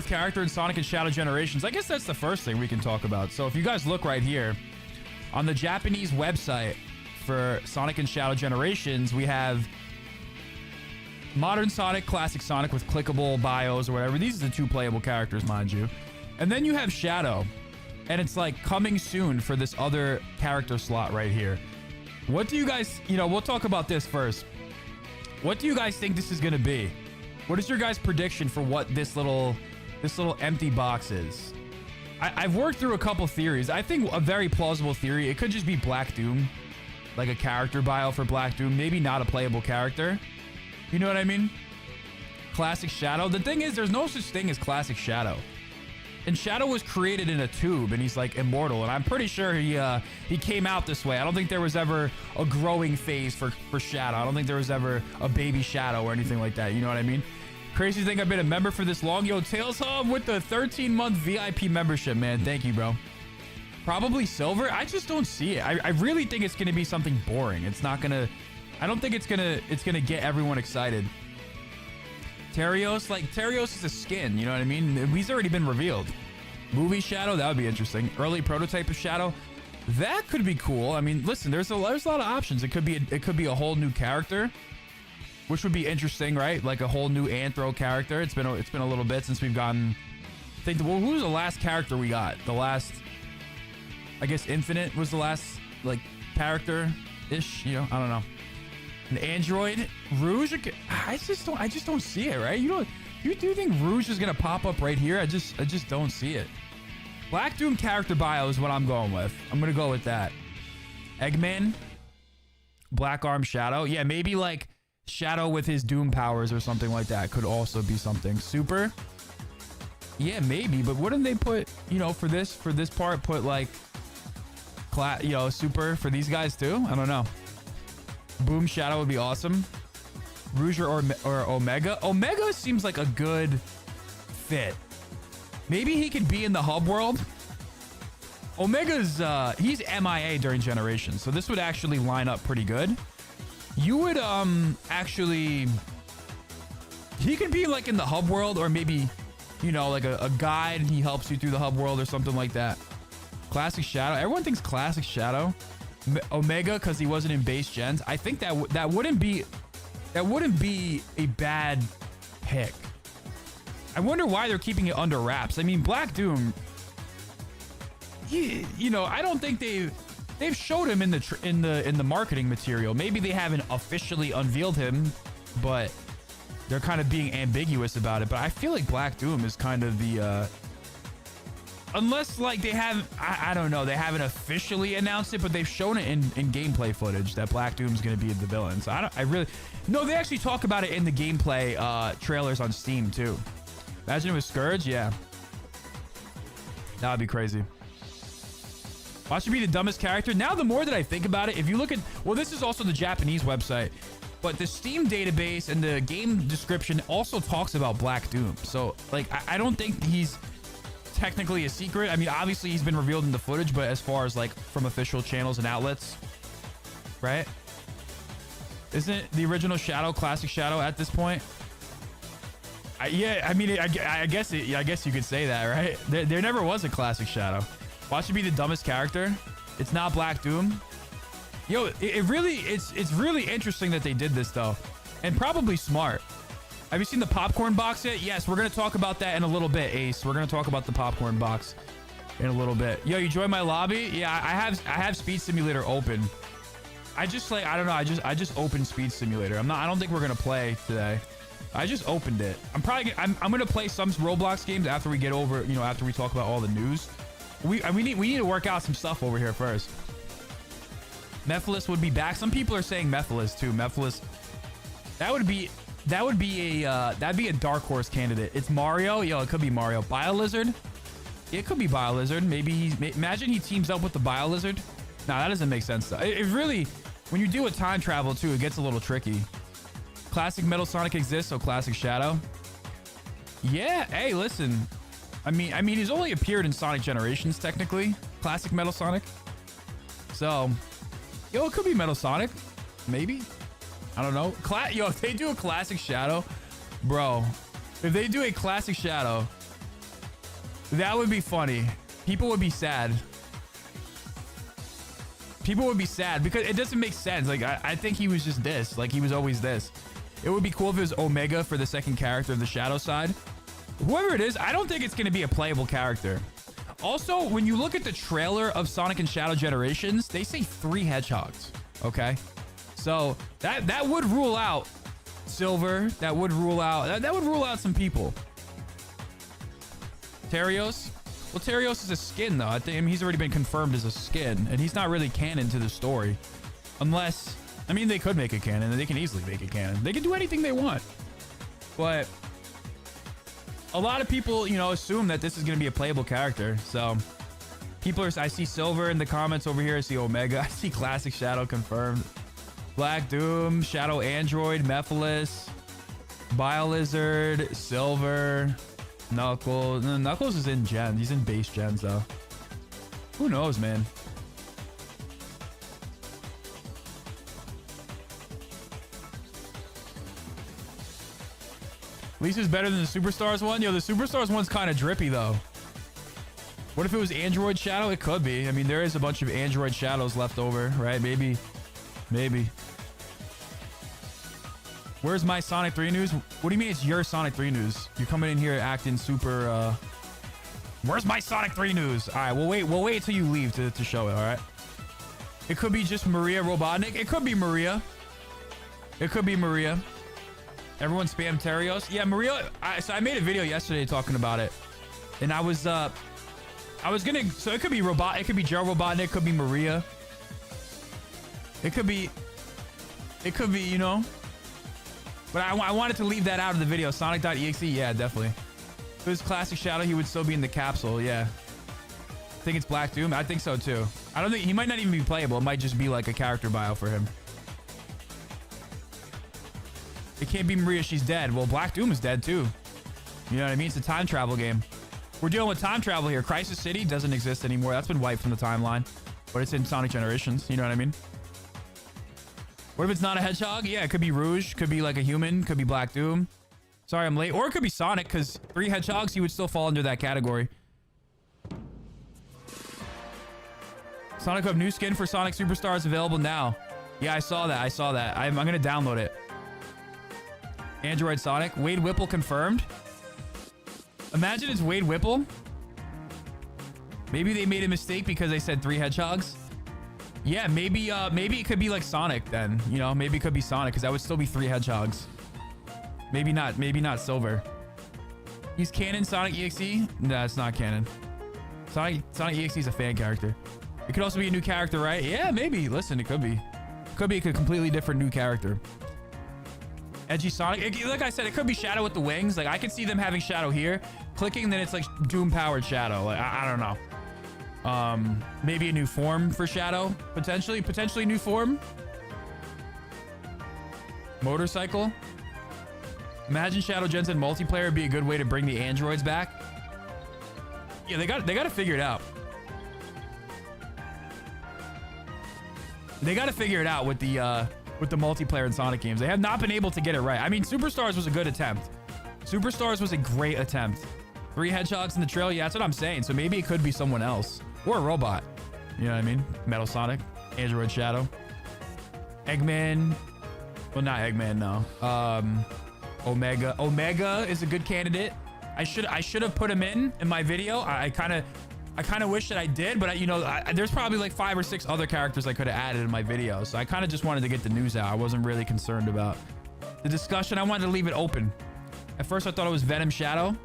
character in Sonic and Shadow Generations. I guess that's the first thing we can talk about. So if you guys look right here on the Japanese website for Sonic and Shadow Generations, we have Modern Sonic, Classic Sonic with clickable bios or whatever. These are the two playable characters, mind you. And then you have Shadow, and it's like coming soon for this other character slot right here. What do you guys, we'll talk about this first. What do you guys think this is going to be? What is your guys' prediction for what this little empty box is? I've worked through a couple theories. I think a very plausible theory, it could just be Black Doom, like a character bio for Black Doom, maybe not a playable character. You know what I mean? Classic Shadow. The thing is, there's no such thing as Classic Shadow. And Shadow was created in a tube, and he's like immortal. And I'm pretty sure he came out this way. I don't think there was ever a growing phase for Shadow. I don't think there was ever a baby Shadow or anything like that. You know what I mean? Crazy thing, I've been a member for this long. Yo, Tails Hub with the 13-month VIP membership, man. Thank you, bro. Probably silver. I just don't see it. I really think it's gonna be something boring. It's not gonna. I don't think it's gonna get everyone excited. Terios is a skin, you know what I mean? He's already been revealed. Movie Shadow, that would be interesting. Early prototype of Shadow, that could be cool. I mean, listen, there's a lot of options. It could be a whole new character, which would be interesting, right? Like a whole new Anthro character. It's been a little bit since we've gotten. Well, who was the last character we got? The last, I guess, Infinite was the last like character ish. I don't know. An android, Rouge. I just don't see it, right? You do think Rouge is gonna pop up right here? I just don't see it. Black Doom character bio is what I'm going with. I'm gonna go with that. Eggman, Black Arm Shadow. Yeah, maybe like Shadow with his Doom powers or something like that could also be something. Super. Yeah, maybe, but wouldn't they put, for this part, put like, Super for these guys too? I don't know. Boom Shadow would be awesome. Rouge or Omega. Omega seems like a good fit. Maybe he could be in the hub world. Omega's he's MIA during Generations, so this would actually line up pretty good. You would actually, he could be like in the hub world, or maybe like a guide and he helps you through the hub world or something like that. Classic Shadow. Everyone thinks Classic Shadow. Omega because he wasn't in base gens. I think that wouldn't be a bad pick. I wonder why they're keeping it under wraps. I mean, Black Doom, I don't think they've showed him in the marketing material. Maybe they haven't officially unveiled him, but they're kind of being ambiguous about it. But I feel like Black Doom is kind of the unless like they haven't, I don't know, they haven't officially announced it, but they've shown it in gameplay footage that Black Doom's going to be the villain. So no, they actually talk about it in the gameplay trailers on Steam too. Imagine it was Scourge. Yeah, that would be crazy. Watch it be the dumbest character. Now, the more that I think about it, if you look at, well, this is also the Japanese website, but the Steam database and the game description also talks about Black Doom. So like, I don't think he's technically a secret. I mean, obviously he's been revealed in the footage, but as far as like from official channels and outlets, right? Isn't the original Shadow Classic Shadow at this point? Yeah, I mean, I guess you could say that, right? There never was a Classic Shadow. Watch it be the dumbest character. It's not Black Doom. Yo, it's really interesting that they did this though, and probably smart. Have you seen the popcorn box yet? Yes, we're gonna talk about that in a little bit, Ace. We're gonna talk about the popcorn box in a little bit. Yo, you join my lobby? Yeah, I have Speed Simulator open. I don't know. I just opened Speed Simulator. I don't think we're gonna play today. I just opened it. I'm gonna play some Roblox games after we get over, after we talk about all the news. We need to work out some stuff over here first. Mephiles would be back. Some people are saying Mephiles too. Mephiles. That'd be a dark horse candidate. It's Mario. Yo, it could be Mario. BioLizard. It could be BioLizard. Maybe imagine he teams up with the BioLizard. Nah, that doesn't make sense though. It really, when you do a time travel too, it gets a little tricky. Classic Metal Sonic exists, so Classic Shadow. Yeah. Hey, listen. I mean, he's only appeared in Sonic Generations technically. Classic Metal Sonic. So, yo, it could be Metal Sonic. Maybe. I don't know. Yo, if they do a Classic Shadow, bro, if they do a Classic Shadow, That would be funny. People would be sad. People would be sad because it doesn't make sense. Like, I think he was just this. Like, he was always this. It would be cool if it was Omega for the second character of the Shadow side. Whoever it is, I don't think it's going to be a playable character. Also, when you look at the trailer of Sonic and Shadow Generations, they say 3 hedgehogs. Okay? So, that would rule out Silver. That would rule out... That would rule out some people. Terios? Well, Terios is a skin, though. I mean, he's already been confirmed as a skin, and he's not really canon to the story. Unless, I mean, they could make a canon, and they can easily make a canon. They can do anything they want. But a lot of people, you know, assume that this is going to be a playable character. So people are, I see Silver in the comments over here. I see Omega. I see Classic Shadow confirmed. Black Doom, Shadow Android, Mephiles, Biolizard, Silver... Knuckles. No, Knuckles is in gens. He's in base gens, though. Who knows, man? Lisa's better than the Superstars one? Yo, the Superstars one's kind of drippy, though. What if it was Android Shadow? It could be. I mean, there is a bunch of Android Shadows left over, right? Maybe. Maybe. Where's my Sonic 3 news? What do you mean it's your Sonic 3 news? You're coming in here acting super, Where's my Sonic 3 news? All right, we'll wait till you leave to show it, all right? It could be just Maria Robotnik. It could be Maria. It could be Maria. Everyone spam Terios. Yeah, Maria. So I made a video yesterday talking about it. And I was gonna, so it could be It could be Joe Robotnik. It could be Maria. It could be, you know. But I wanted to leave that out of the video. Sonic.exe, yeah, definitely. If it was Classic Shadow, he would still be in the capsule, yeah. I think it's Black Doom. I think so, too. I don't think... He might not even be playable. It might just be like a character bio for him. It can't be Maria. She's dead. Well, Black Doom is dead, too. You know what I mean? It's a time travel game. We're dealing with time travel here. Crisis City doesn't exist anymore. That's been wiped from the timeline. But it's in Sonic Generations. You know what I mean? What if it's not a hedgehog? Yeah, it could be Rouge. Could be like a human. Could be Black Doom. Sorry, I'm late. Or it could be Sonic, because 3 hedgehogs, he would still fall under that category. Sonic Hub new skin for Sonic Superstars available now. Yeah, I saw that. I saw that. I'm going to download it. Android Sonic. Wade Whipple confirmed. Imagine it's Wade Whipple. Maybe they made a mistake because they said 3 hedgehogs. Yeah, maybe it could be like Sonic then. You know, maybe it could be Sonic because that would still be 3 hedgehogs. Maybe not Silver. He's canon Sonic EXE? No, it's not canon. Sonic EXE is a fan character. It could also be a new character, right? Yeah, maybe. Listen, it could be. It could be a completely different new character. Edgy Sonic. Like I said, it could be Shadow with the wings. Like I could see them having Shadow here. Clicking, then it's like Doom powered Shadow. Like I don't know. Maybe a new form for Shadow, potentially new form. Motorcycle. Imagine Shadow Gens in multiplayer would be a good way to bring the androids back. Yeah, they got to figure it out. They got to figure it out with the multiplayer in Sonic games. They have not been able to get it right. I mean, Superstars was a good attempt. Superstars was a great attempt. 3 hedgehogs in the trail. Yeah, that's what I'm saying. So maybe it could be someone else. Or a robot. You know what I mean? Metal Sonic. Android Shadow. Eggman. Well, not Eggman, no. Omega. Omega is a good candidate. I should have put him in my video. I kind of wish that I did, but there's probably like 5 or 6 other characters I could have added in my video. So I kind of just wanted to get the news out. I wasn't really concerned about the discussion. I wanted to leave it open. At first, I thought it was Venom Shadow.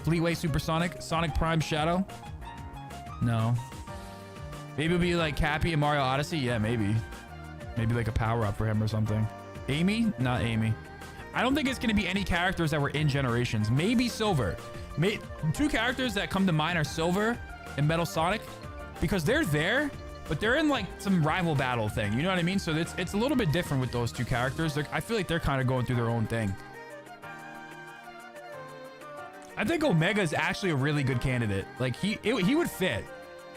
Fleetway Supersonic. Sonic Prime Shadow. No. Maybe it'll be like Cappy and Mario Odyssey. Yeah, maybe. Maybe like a power-up for him or something. Amy? Not Amy. I don't think it's going to be any characters that were in Generations. Maybe Silver. 2 characters that come to mind are Silver and Metal Sonic. Because they're there, but they're in like some rival battle thing. You know what I mean? So it's a little bit different with those 2 characters. I feel like they're kind of going through their own thing. I think Omega is actually a really good candidate. Like he would fit.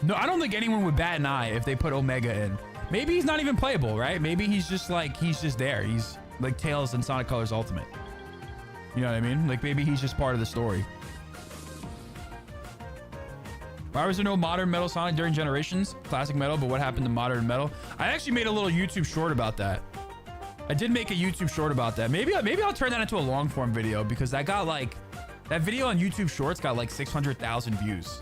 No, I don't think anyone would bat an eye if they put Omega in. Maybe he's not even playable, right? Maybe he's just there. He's like Tails in Sonic Colors Ultimate. You know what I mean? Like maybe he's just part of the story. Why was there no modern Metal Sonic during Generations? Classic Metal, but what happened to modern Metal? I actually made a little YouTube short about that. I did make a YouTube short about that. Maybe I'll turn that into a long form video because that got like, that video on YouTube Shorts got like 600,000 views,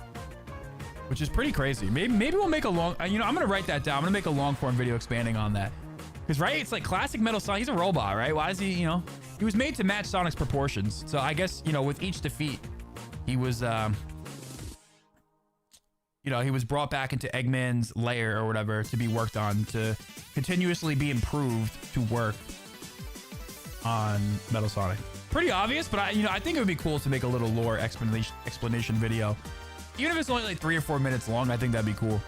which is pretty crazy. Maybe we'll make a long, you know, I'm going to write that down. I'm going to make a long form video expanding on that. Because, right, it's like classic Metal Sonic. He's a robot, right? Why is he, you know, he was made to match Sonic's proportions. So I guess, you know, with each defeat, he was, you know, he was brought back into Eggman's lair or whatever to be worked on, to continuously be improved to work on Metal Sonic. Pretty obvious, but I think it would be cool to make a little lore explanation video. Even if it's only like 3 or 4 minutes long, I think that'd be cool.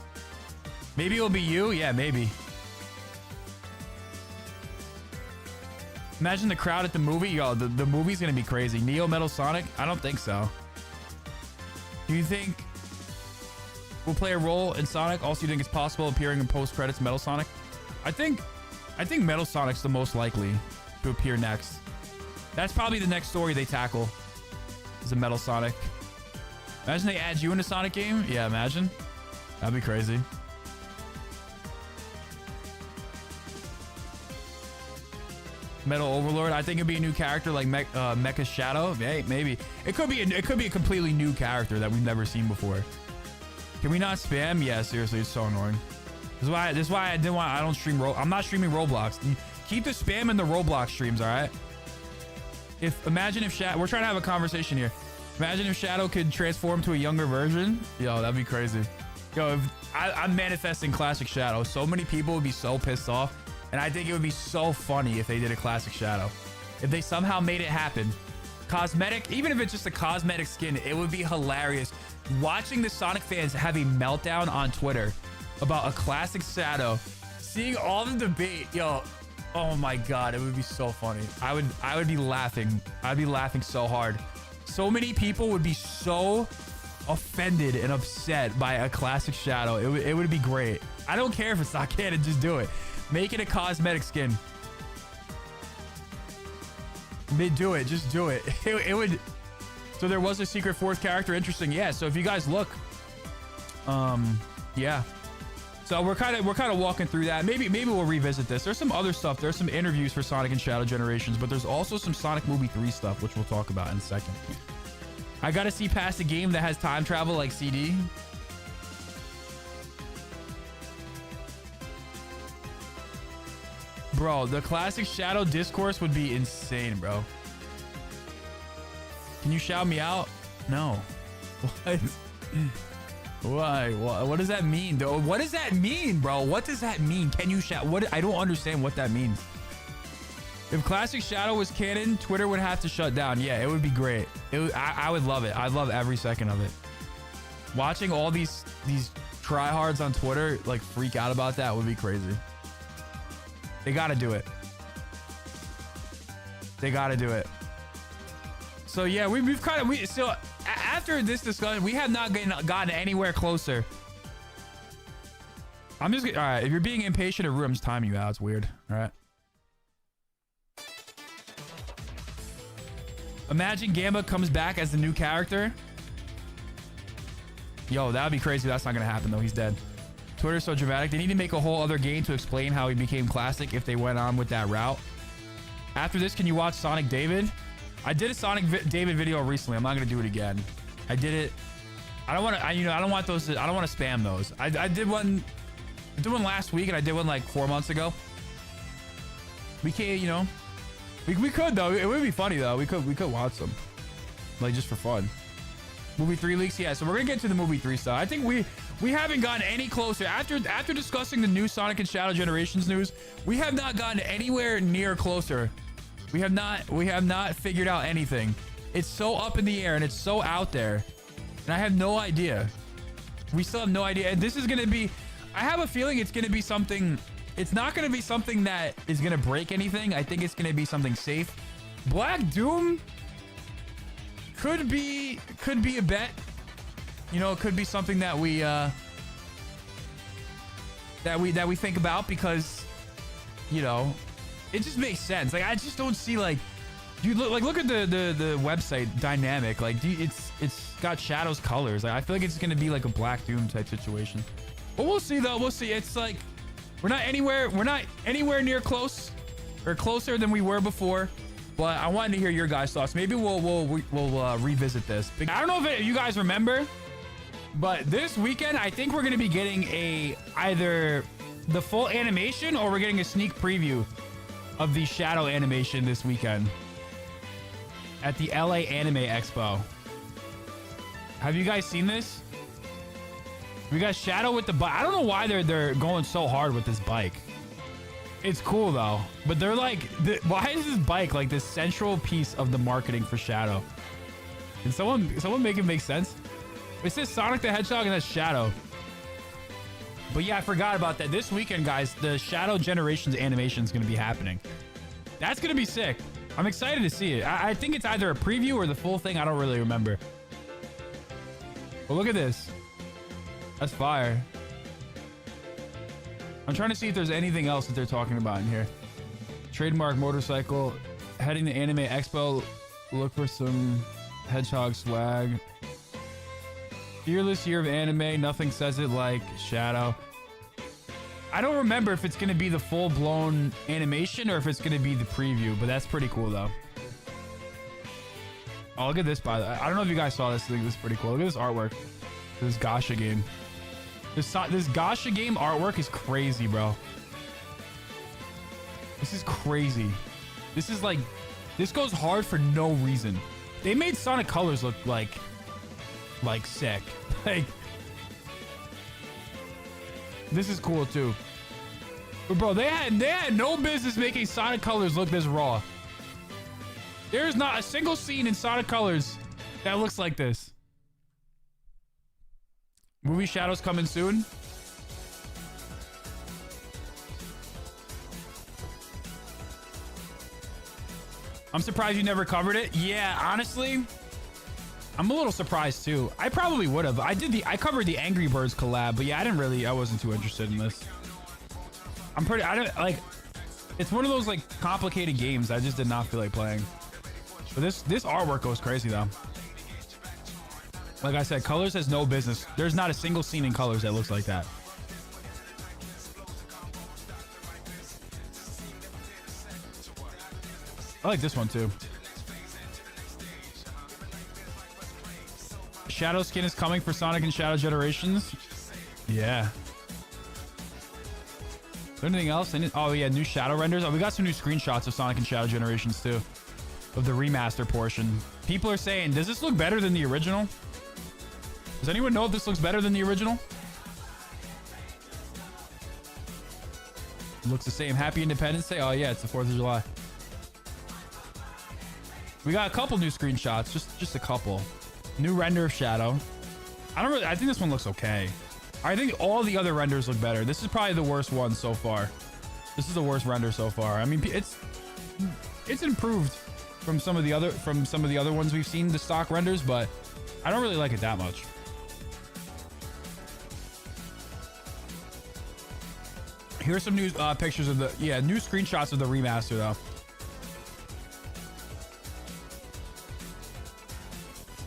Maybe it'll be you. Yeah, maybe. Imagine the crowd at the movie. Yo, the movie's gonna be crazy. Neo Metal Sonic? I don't think so. Do you think will play a role in Sonic? Also, you think it's possible appearing in post-credits Metal Sonic? I think Metal Sonic's the most likely to appear next. That's probably the next story they tackle, is a Metal Sonic. Imagine they add you in a Sonic game. Yeah, imagine. That'd be crazy. Metal Overlord. I think it'd be a new character like Mecha Shadow. Hey, maybe it could be a completely new character that we've never seen before. Can we not spam? Yeah, seriously, it's so annoying. This is why I don't stream I'm not streaming Roblox. Keep the spam in the Roblox streams, all right? Imagine if Shadow, we're trying to have a conversation here. Imagine if Shadow could transform to a younger version. Yo, that'd be crazy. Yo, I'm manifesting classic Shadow. So many people would be so pissed off. And I think it would be so funny if they did a classic Shadow. If they somehow made it happen. Cosmetic, even if it's just a cosmetic skin, it would be hilarious. Watching the Sonic fans have a meltdown on Twitter about a classic Shadow, seeing all the debate, yo, oh my God, it would be so funny. I would be laughing. I'd be laughing so hard. So many people would be so offended and upset by a classic Shadow. It would be great. I don't care if it's not canon, just do it. Make it a cosmetic skin. Do it, just do it. It would. So there was a secret fourth character. Interesting. Yeah. So if you guys look, yeah. So we're kind of walking through that. Maybe we'll revisit this. There's some other stuff. There's some interviews for Sonic and Shadow Generations, but there's also some Sonic Movie 3 stuff, which we'll talk about in a second. I gotta see past a game that has time travel like CD. Bro, the classic Shadow discourse would be insane, bro. Can you shout me out? No. What? Why? What does that mean, though? What does that mean, bro? What does that mean? Can you shout? What? I don't understand what that means. If classic Shadow was canon, Twitter would have to shut down. Yeah, it would be great. I would love it. I'd love every second of it. Watching all these tryhards on Twitter like freak out about that would be crazy. They gotta do it. They gotta do it. So yeah, so after this discussion, we have not gotten anywhere closer. All right. If you're being impatient, I'm just timing you out. It's weird. All right. Imagine Gamba comes back as the new character. Yo, that would be crazy. That's not gonna happen though. He's dead. Twitter's so dramatic. They need to make a whole other game to explain how he became classic if they went on with that route. After this, can you watch Sonic David? I did a Sonic David video recently. I'm not gonna do it again. I did it. I don't want to. I don't want those. I don't want to spam those. I did one. I did one last week, and I did one like 4 months ago. We can't. We could though. It would be funny though. We could watch them, like just for fun. Movie 3 leaks. Yeah. So we're gonna get to the movie 3 stuff. I think we haven't gotten any closer after discussing the new Sonic and Shadow Generations news. We have not gotten anywhere near closer. We have not figured out anything. It's so up in the air and it's so out there. And I have no idea. We still have no idea. And this is going to be, I have a feeling it's going to be something, it's not going to be something that is going to break anything. I think it's going to be something safe. Black Doom could be a bet. It could be something that we think about because, it just makes sense. Like, I just don't see, like, look at the website dynamic. Like, it's got Shadow's colors. Like, I feel like it's gonna be like a Black Doom type situation. But we'll see though. We'll see. It's like we're not anywhere near close or closer than we were before. But I wanted to hear your guys' thoughts. Maybe we'll revisit this. I don't know if you guys remember, but this weekend I think we're gonna be getting either the full animation or we're getting a sneak preview of the Shadow animation this weekend at the LA Anime Expo. Have you guys seen this? We got Shadow with the bike. I don't know why they're going so hard with this bike. It's cool though, but they're like, why is this bike like this central piece of the marketing for Shadow? Can someone make it make sense? It says Sonic the Hedgehog and that's Shadow. But yeah, I forgot about that. This weekend, guys, the Shadow Generations animation is going to be happening. That's going to be sick. I'm excited to see it. I think it's either a preview or the full thing. I don't really remember. But look at this. That's fire. I'm trying to see if there's anything else that they're talking about in here. Trademark motorcycle. Heading to Anime Expo. Look for some Hedgehog swag. Fearless year of anime. Nothing says it like Shadow. I don't remember if it's going to be the full-blown animation or if it's going to be the preview, but that's pretty cool though. Oh, look at this, by the way. I don't know if you guys saw this. I think this is pretty cool. Look at this artwork. This Gacha game. This Gacha game artwork is crazy, bro. This is crazy. This is like, this goes hard for no reason. They made Sonic Colors look like sick. Like, this is cool too. But bro, they had no business making Sonic Colors look this raw. There's not a single scene in Sonic Colors that looks like this. Movie Shadow's coming soon. I'm surprised you never covered it. Yeah, honestly, I'm a little surprised too. I probably would have. I covered the Angry Birds collab, but yeah, I wasn't too interested in this. It's one of those like complicated games I just did not feel like playing. But this artwork goes crazy though. Like I said, Colors has no business. There's not a single scene in Colors that looks like that. I like this one too. Shadow skin is coming for Sonic and Shadow Generations. Yeah. Is there anything else? Oh yeah, new Shadow renders. Oh, we got some new screenshots of Sonic and Shadow Generations too. Of the remaster portion. People are saying, does this look better than the original? Does anyone know if this looks better than the original? It looks the same. Happy Independence Day. Oh yeah, it's the 4th of July. We got a couple new screenshots, just a couple. New render of Shadow. I think this one looks okay. I think all the other renders look better. This is probably the worst one so far. This is the worst render so far. I mean, it's improved from some of the other ones we've seen, the stock renders, but I don't really like it that much. Here's some new pictures of new screenshots of the remaster though.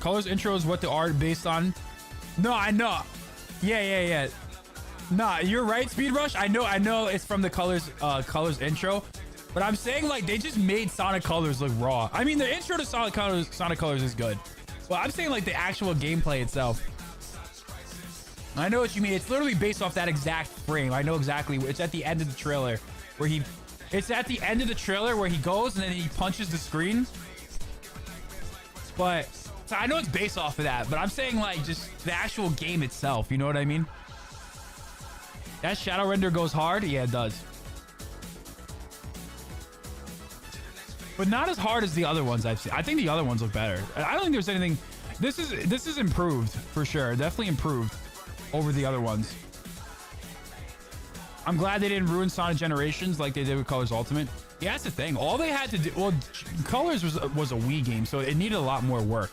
Colors intro is what the art based on. No, I know. Yeah. Nah, you're right, Speed Rush. I know it's from the Colors intro, but I'm saying like they just made Sonic Colors look raw. I mean, the intro to Sonic Colors is good. Well, I'm saying like the actual gameplay itself. I know what you mean. It's literally based off that exact frame. I know exactly. It's at the end of the trailer where he goes and then he punches the screen. But so I know it's based off of that, but I'm saying like just the actual game itself. You know what I mean? That shadow render goes hard. Yeah, it does. But not as hard as the other ones I've seen. I think the other ones look better. I don't think there's anything. This is improved for sure. Definitely improved over the other ones. I'm glad they didn't ruin Sonic Generations like they did with Colors Ultimate. Yeah, that's the thing. All they had to do, well, Colors was a Wii game, so it needed a lot more work.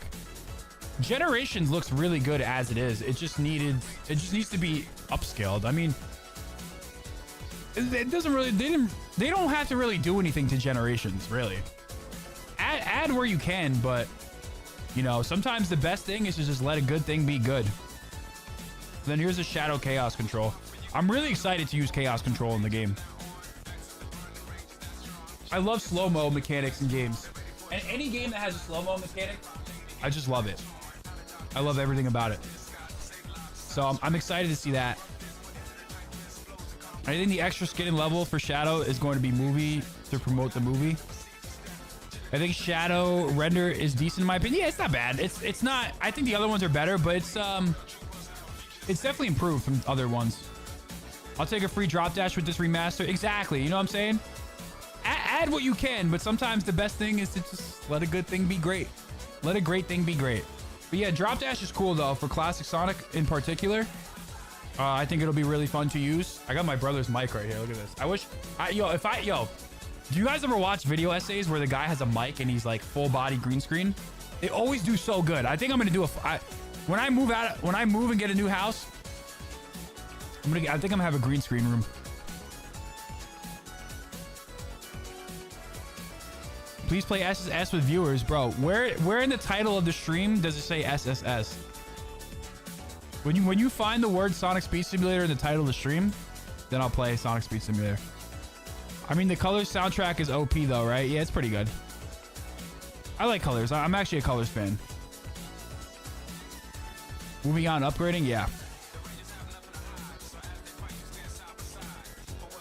Generations looks really good as it is. It just needs to be upscaled. I mean, it doesn't really. They don't have to really do anything to Generations, really. Add where you can, but You know, sometimes the best thing is to just let a good thing be good. Then here's the Shadow Chaos Control. I'm really excited to use Chaos Control in the game. I love slow-mo mechanics in games. And any game that has a slow-mo mechanic, I just love it. I love everything about it. So I'm excited to see that. I think the extra skin and level for Shadow is going to be movie to promote the movie. I think Shadow render is decent in my opinion. Yeah, it's not bad. It's not. I think the other ones are better, but it's definitely improved from other ones. I'll take a free drop dash with this remaster. Exactly. You know what I'm saying? Add what you can, but sometimes the best thing is to just let a good thing be great. Let a great thing be great. But yeah, drop dash is cool though for classic Sonic in particular. I think it'll be really fun to use. I got my brother's mic right here. Look at this. I wish, yo, do you guys ever watch video essays where the guy has a mic and he's like full body green screen? They always do so good. I think I'm gonna do when I move and get a new house, I think I'm gonna have a green screen room. Please play SSS with viewers, bro. Where in the title of the stream does it say SSS? When you find the word Sonic Speed Simulator in the title of the stream, then I'll play Sonic Speed Simulator. I mean, the Colors soundtrack is OP though, right? Yeah, it's pretty good. I like Colors. I'm actually a Colors fan. Moving on, upgrading, yeah.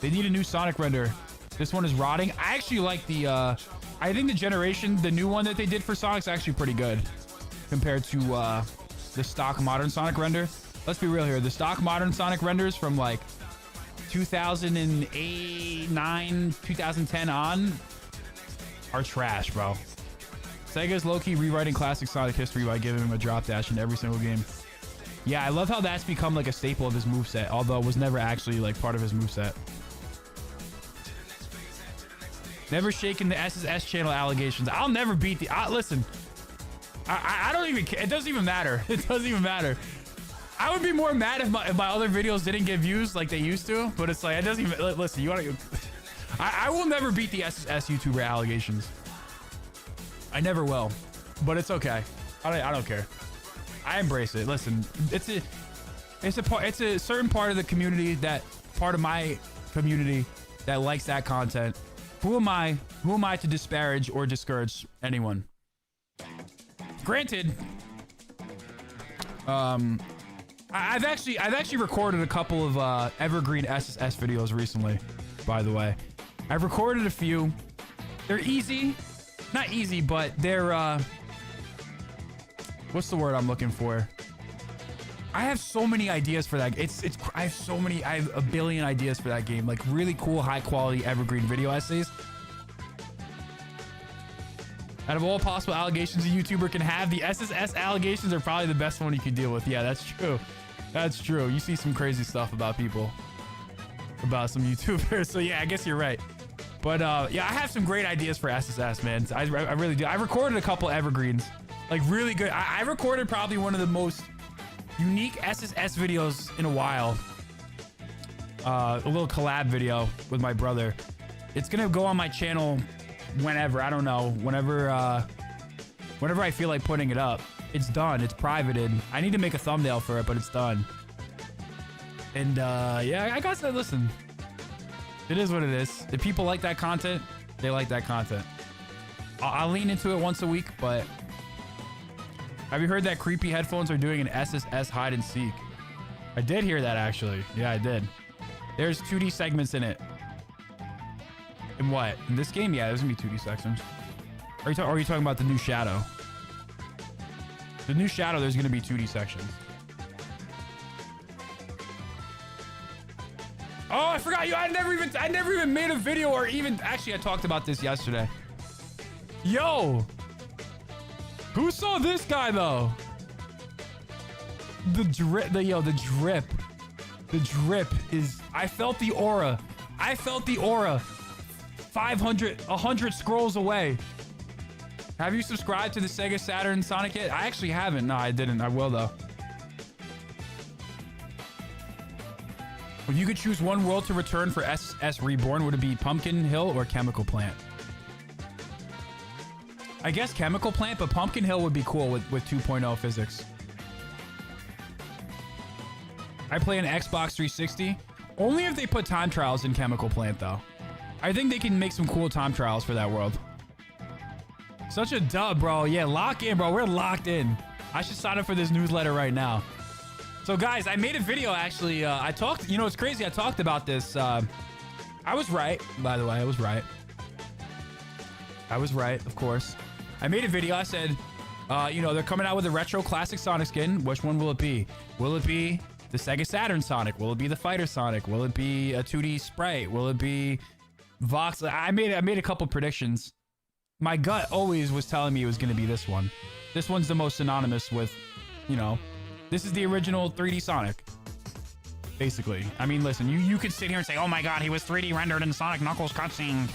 They need a new Sonic render. This one is rotting. I actually like the, I think the new one that they did for Sonic's actually pretty good compared to the stock modern Sonic render. Let's be real here. The stock modern Sonic renders from like 2008, 9, 2010 on are trash, bro. Sega's low-key rewriting classic Sonic history by giving him a drop dash in every single game. Yeah, I love how that's become like a staple of his moveset, although it was never actually like part of his moveset. Never shaken the SSS channel allegations. I'll never beat the... listen, I don't even care. It doesn't even matter. It doesn't even matter. I would be more mad if my other videos didn't get views like they used to, but it's like, it doesn't even... Listen, you want to... I will never beat the SSS YouTuber allegations. I never will, but it's okay. I don't care. I embrace it. Listen, it's a certain part of the community part of my community that likes that content. Who am I to disparage or discourage anyone? Granted, I've actually recorded a couple of evergreen SSS videos recently, by the way. I've recorded a few. They're easy. Not easy, but they're what's the word I'm looking for? I have so many ideas for that. I have a billion ideas for that game. Like really cool, high quality evergreen video essays. Out of all possible allegations a YouTuber can have, the SSS allegations are probably the best one you could deal with. Yeah, that's true. That's true. You see some crazy stuff about people, about some YouTubers. So yeah, I guess you're right. But yeah, I have some great ideas for SSS, man. I really do. I recorded a couple evergreens, like really good. I recorded probably one of the most unique SSS videos in a while. A little collab video with my brother. It's gonna go on my channel whenever. I don't know. Whenever I feel like putting it up. It's done. It's privated. I need to make a thumbnail for it, but it's done. And yeah, I gotta say, listen. It is what it is. If people like that content, they like that content. I'll lean into it once a week, but have you heard that Creepy Headphones are doing an SSS hide and seek? I did hear that actually. Yeah, I did. There's 2D segments in it. In what? In this game? Yeah, there's gonna be 2D sections. Are you talking about the new Shadow? The new Shadow, there's gonna be 2D sections. Oh, I forgot you. I never even made a video or even actually I talked about this yesterday. Yo, who saw this guy though? The drip is, I felt the aura. 100 scrolls away. Have you subscribed to the Sega Saturn Sonic Hit? I actually haven't. No, I didn't. I will though. If you could choose one world to return for SSS Reborn, would it be Pumpkin Hill or Chemical Plant? I guess Chemical Plant, but Pumpkin Hill would be cool with 2.0 physics. I play an Xbox 360. Only if they put time trials in Chemical Plant, though. I think they can make some cool time trials for that world. Such a dub, bro. Yeah, lock in, bro. We're locked in. I should sign up for this newsletter right now. So, guys, I made a video, actually. I talked... You know, it's crazy. I talked about this. I was right, by the way. I was right. I was right, of course. I made a video. I said, you know, they're coming out with a retro classic Sonic skin. Which one will it be? Will it be the Sega Saturn Sonic? Will it be the Fighter Sonic? Will it be a 2D sprite? Will it be Vox? I made a couple predictions. My gut always was telling me it was going to be this one. This one's the most synonymous with, you know, this is the original 3D Sonic. Basically. I mean, listen, you could sit here and say, oh my god, he was 3D rendered in Sonic Knuckles cutscene.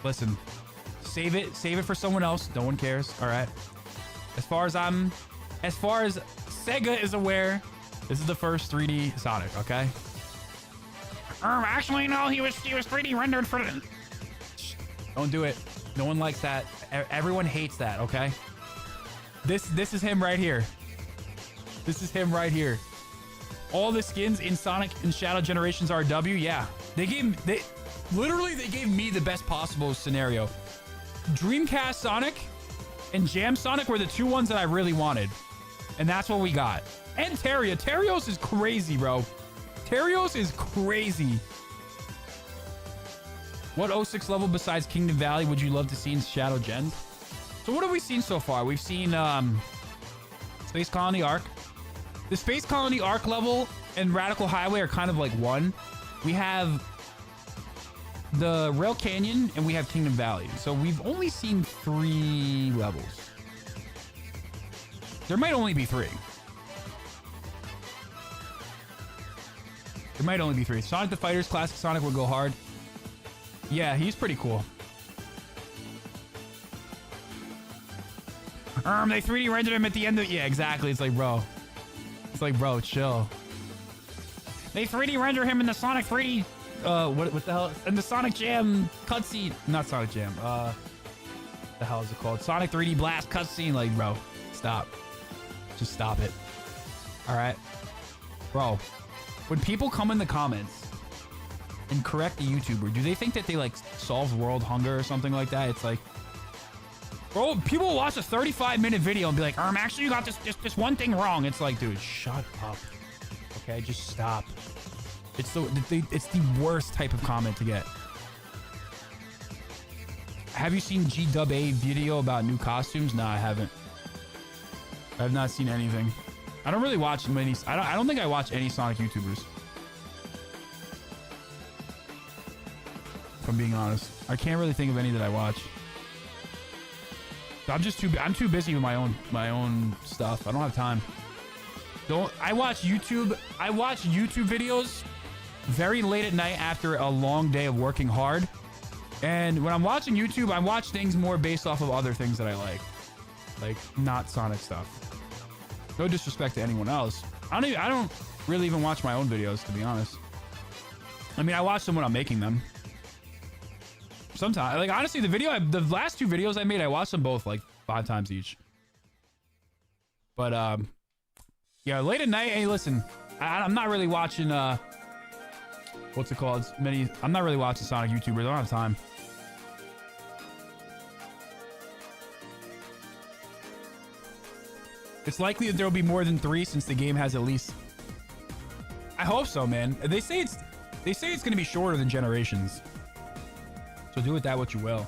Listen, save it for someone else. No one cares. All right. As far as Sega is aware, this is the first 3D Sonic. Okay. Actually, no, he was 3D rendered for. Don't do it. No one likes that. Everyone hates that. Okay. This is him right here. This is him right here. All the skins in Sonic and Shadow Generations RW. Yeah, they literally gave me the best possible scenario. Dreamcast Sonic and Jam Sonic were the two ones that I really wanted. And that's what we got. And Terria. Terios is crazy, bro. Terios is crazy. What 06 level besides Kingdom Valley would you love to see in Shadow Gen? So what have we seen so far? We've seen Space Colony Arc. The Space Colony Arc level and Radical Highway are kind of like one. We have the Rail Canyon, and we have Kingdom Valley. So we've only seen 3 levels. There might only be 3. There might only be 3. Sonic the Fighter's Classic Sonic will go hard. Yeah, he's pretty cool. They 3D rendered him at the end of... Yeah, exactly. It's like, bro. It's like, bro, chill. They 3D render him in the Sonic 3D... what the hell? And the Sonic Jam cutscene. Not Sonic Jam. The hell is it called? Sonic 3D Blast cutscene. Like, bro, stop. Just stop it. All right, bro. When people come in the comments and correct the YouTuber, do they think that they like solved world hunger or something like that? It's like, bro, people will watch a 35-minute video and be like, actually, you got this one thing wrong. It's like, dude, shut up. Okay, just stop. It's the worst type of comment to get. Have you seen GW video about new costumes? Nah, I haven't. I have not seen anything. I don't really watch many. I don't think I watch any Sonic YouTubers. If I'm being honest, I can't really think of any that I watch. I'm too busy with my own stuff. I don't have time. I watch YouTube videos very late at night after a long day of working hard. And when I'm watching YouTube, I watch things more based off of other things that I like not Sonic stuff. No disrespect to anyone else. I don't really even watch my own videos, to be honest. I mean, I watch them when I'm making them. Sometimes, like, honestly, the last 2 videos I made, I watched them both like 5 times each. But yeah, late at night. Hey, listen, I'm not really watching what's it called? I'm not really watching Sonic YouTubers. I don't have time. It's likely that there will be more than 3 since the game has at least. I hope so, man. They say it's going to be shorter than Generations. So do with that what you will.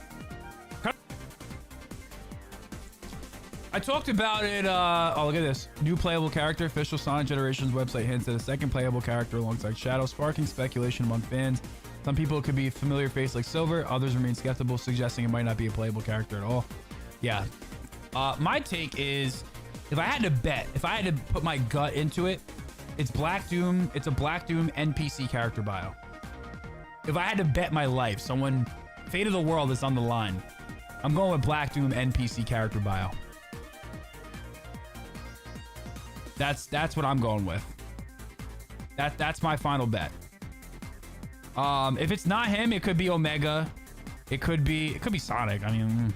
I talked about it. Oh, look at this. New playable character. Official Sonic Generations website hints at a second playable character alongside Shadow, sparking speculation among fans. Some people it could be a familiar face like Silver. Others remain skeptical, suggesting it might not be a playable character at all. Yeah. My take is, if I had to bet, if I had to put my gut into it, it's Black Doom. It's a Black Doom NPC character bio. If I had to bet my life, fate of the world is on the line, I'm going with Black Doom NPC character bio. That's what I'm going with. That's my final bet. If it's not him, it could be Omega. It could be Sonic. I mean,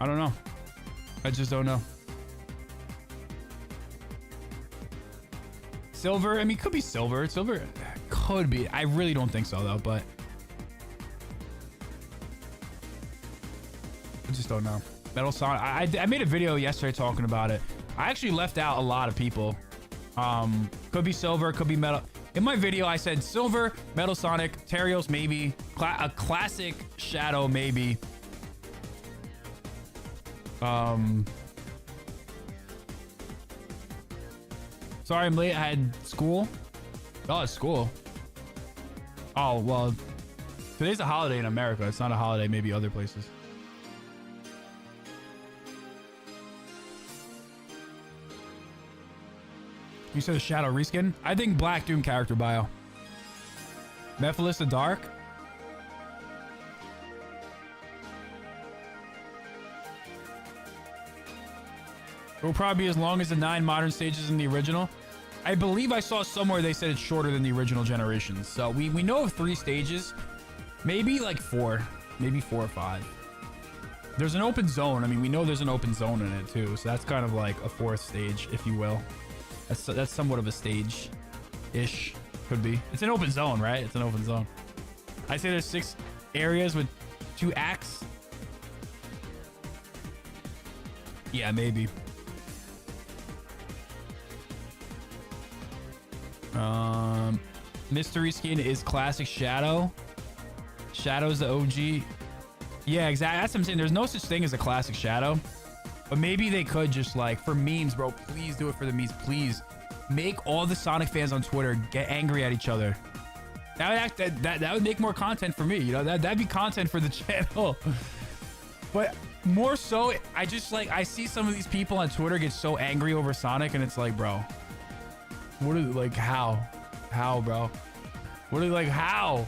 I don't know. I just don't know. Silver, I mean, could be Silver. Silver could be. I really don't think so though, but I just don't know. Metal Sonic. I made a video yesterday talking about it. I actually left out a lot of people. Could be Silver, could be Metal. In my video, I said Silver, Metal Sonic, Terios maybe, a classic Shadow maybe. Sorry, I'm late. I had school. Oh, it's school. Oh, well, today's a holiday in America. It's not a holiday, maybe other places. You said the Shadow reskin? I think Black Doom character bio. Mephiles the Dark? It will probably be as long as the 9 modern stages in the original. I believe I saw somewhere they said it's shorter than the original Generations. So we know of 3 stages. Maybe like 4. Maybe 4 or 5. There's an open zone. I mean, we know there's an open zone in it too. So that's kind of like a 4th stage, if you will. That's somewhat of a stage-ish. Could be. It's an open zone, right? It's an open zone. I say there's 6 areas with 2 acts. Yeah, maybe. Mystery skin is classic Shadow. Shadow's the OG. Yeah, exactly. That's what I'm saying. There's no such thing as a classic Shadow. But maybe they could just like, for memes, bro, please do it for the memes. Please make all the Sonic fans on Twitter get angry at each other. That would make more content for me. You know, that'd be content for the channel. But more so, I see some of these people on Twitter get so angry over Sonic, and it's like, bro, what is like, how, bro? What is like, how?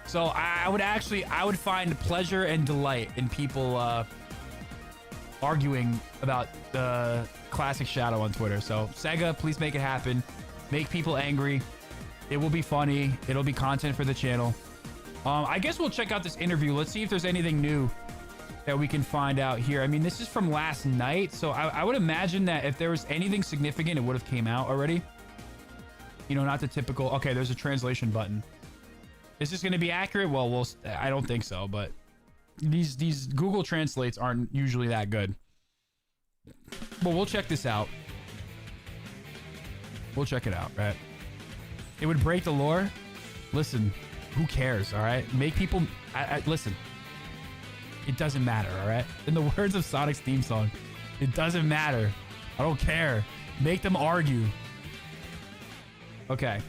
So I would find pleasure and delight in people arguing about the classic Shadow on Twitter. So Sega, please make it happen. Make people angry. It will be funny. It'll be content for the channel. I guess we'll check out this interview. Let's see if there's anything new that we can find out here. I mean, this is from last night, so I would imagine that if there was anything significant, it would have came out already. You know, not the typical, okay, there's a translation button. Is this going to be accurate? Well, I don't think so, but these Google Translates aren't usually that good. But we'll check this out. We'll check it out, right? It would break the lore. Listen, who cares, all right? Make people... listen, it doesn't matter, all right? In the words of Sonic's theme song, it doesn't matter. I don't care. Make them argue. Okay.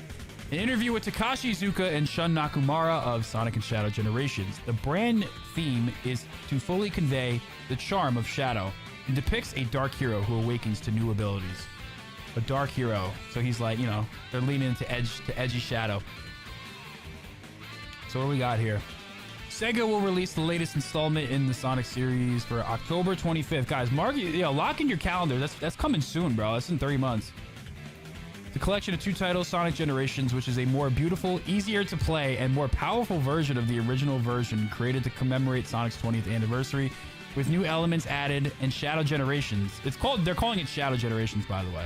An interview with Takashi Iizuka and Shun Nakamura of Sonic and Shadow Generations. The brand theme is to fully convey the charm of Shadow and depicts a dark hero who awakens to new abilities. A dark hero. So he's like, you know, they're leaning into edgy Shadow. So what do we got here? Sega will release the latest installment in the Sonic series for October 25th. Guys, mark, lock in your calendar. That's coming soon, bro. That's in 3 months. The collection of 2 titles, Sonic Generations, which is a more beautiful, easier to play, and more powerful version of the original version created to commemorate Sonic's 20th anniversary, with new elements added, and Shadow Generations. They're calling it Shadow Generations, by the way.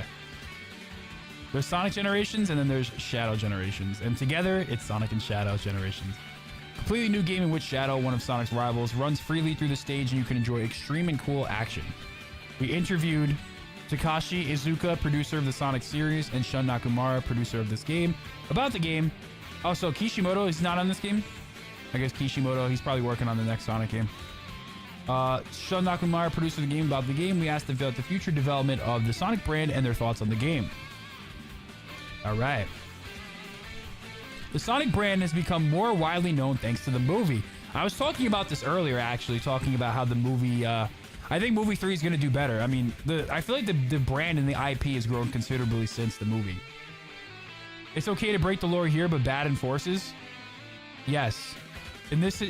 There's Sonic Generations, and then there's Shadow Generations. And together, it's Sonic and Shadow Generations. Completely new game in which Shadow, one of Sonic's rivals, runs freely through the stage and you can enjoy extreme and cool action. We interviewed Takashi Iizuka, producer of the Sonic series, and Shun Nakamura, producer of this game, about the game. Also, Kishimoto is not on this game. I guess Kishimoto, he's probably working on the next Sonic game. Shun Nakamura, producer of the game, about the game. We asked about the future development of the Sonic brand and their thoughts on the game. All right. The Sonic brand has become more widely known thanks to the movie. I was talking about this earlier, actually, talking about how the movie... I think movie 3 is going to do better. I mean, I feel like the brand and the IP has grown considerably since the movie. It's okay to break the lore here, but bad enforces? Yes. In this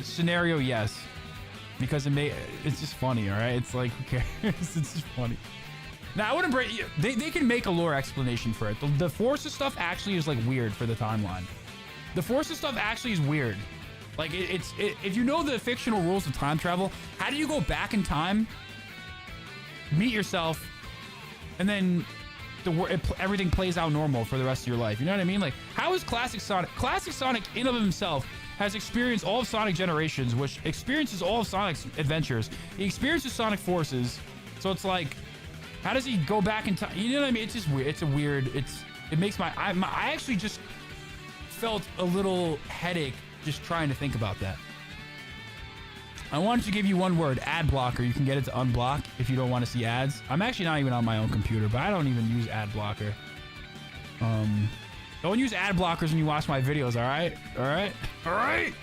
scenario, yes. Because it's just funny, all right? It's like, who cares? It's just funny. Now, I wouldn't break... They can make a lore explanation for it. The Forces stuff actually is, like, weird for the timeline. The Forces stuff actually is weird. Like if you know the fictional rules of time travel, how do you go back in time, meet yourself, and then everything plays out normal for the rest of your life? You know what I mean? Like, how is Classic Sonic? Classic Sonic in of himself has experienced all of Sonic Generations, which experiences all of Sonic's adventures. He experiences Sonic Forces. So it's like, how does he go back in time? You know what I mean? It's just weird. It's a weird, it makes I actually just felt a little headache just trying to think about that. I wanted to give you one word, ad blocker. You can get it to unblock if you don't want to see ads. I'm actually not even on my own computer, but I don't even use ad blocker. Don't use ad blockers when you watch my videos, all right? All right? All right?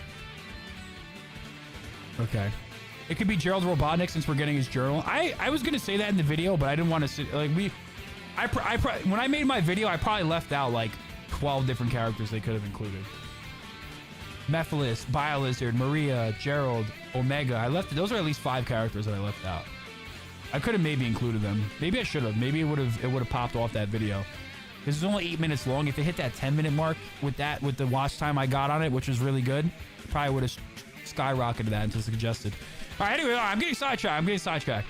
Okay. It could be Gerald Robotnik since we're getting his journal. I was going to say that in the video, but I didn't want to sit, like, when I made my video, I probably left out like 12 different characters they could have included. Mephiles, Biolizard, Maria, Gerald, Omega. Those are at least 5 characters that I left out. I could have maybe included them. Maybe I should have. Maybe it would have popped off that video. This is only 8 minutes long. If it hit that 10-minute mark with the watch time I got on it, which was really good, probably would have skyrocketed that into suggested. All right, anyway, I'm getting sidetracked.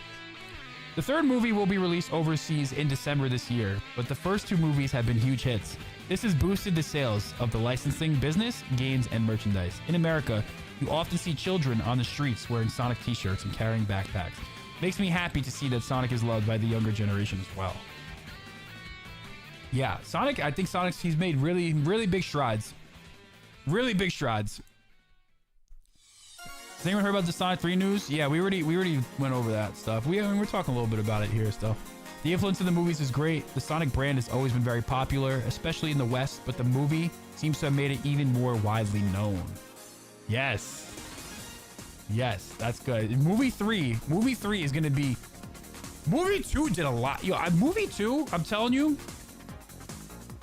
The third movie will be released overseas in December this year, but the first 2 movies have been huge hits. This has boosted the sales of the licensing business, games, and merchandise. In America, you often see children on the streets wearing Sonic t-shirts and carrying backpacks. Makes me happy to see that Sonic is loved by the younger generation as well. Yeah, Sonic, I think he's made really, really big strides. Really big strides. Has anyone heard about the Sonic 3 news? Yeah, we already went over that stuff. We're talking a little bit about it here still. The influence of the movies is great. The Sonic brand has always been very popular, especially in the West, but the movie seems to have made it even more widely known. Yes. Yes, that's good. Movie 3 is going to be... Movie 2 did a lot. Yo, movie 2, I'm telling you,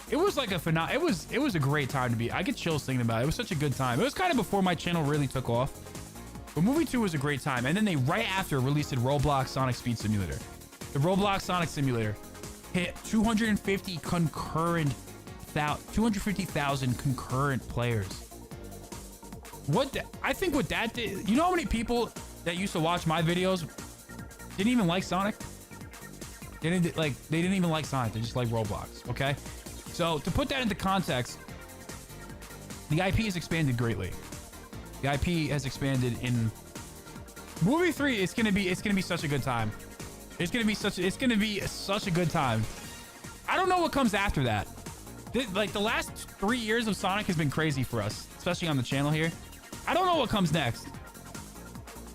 it was like a it was a great time to be. I get chills thinking about it. It was such a good time. It was kind of before my channel really took off. But movie 2 was a great time. And then they right after released Roblox Sonic Speed Simulator. The Roblox Sonic Simulator hit 250,000 concurrent players. I think what that did, you know how many people that used to watch my videos didn't even like Sonic? They didn't even like Sonic. They just like Roblox, okay? So to put that into context, the IP has expanded greatly. The IP has expanded in movie 3. It's gonna be such a good time. It's gonna be such a good time. I don't know what comes after that. Like the last 3 years of Sonic has been crazy for us, especially on the channel here. I don't know what comes next,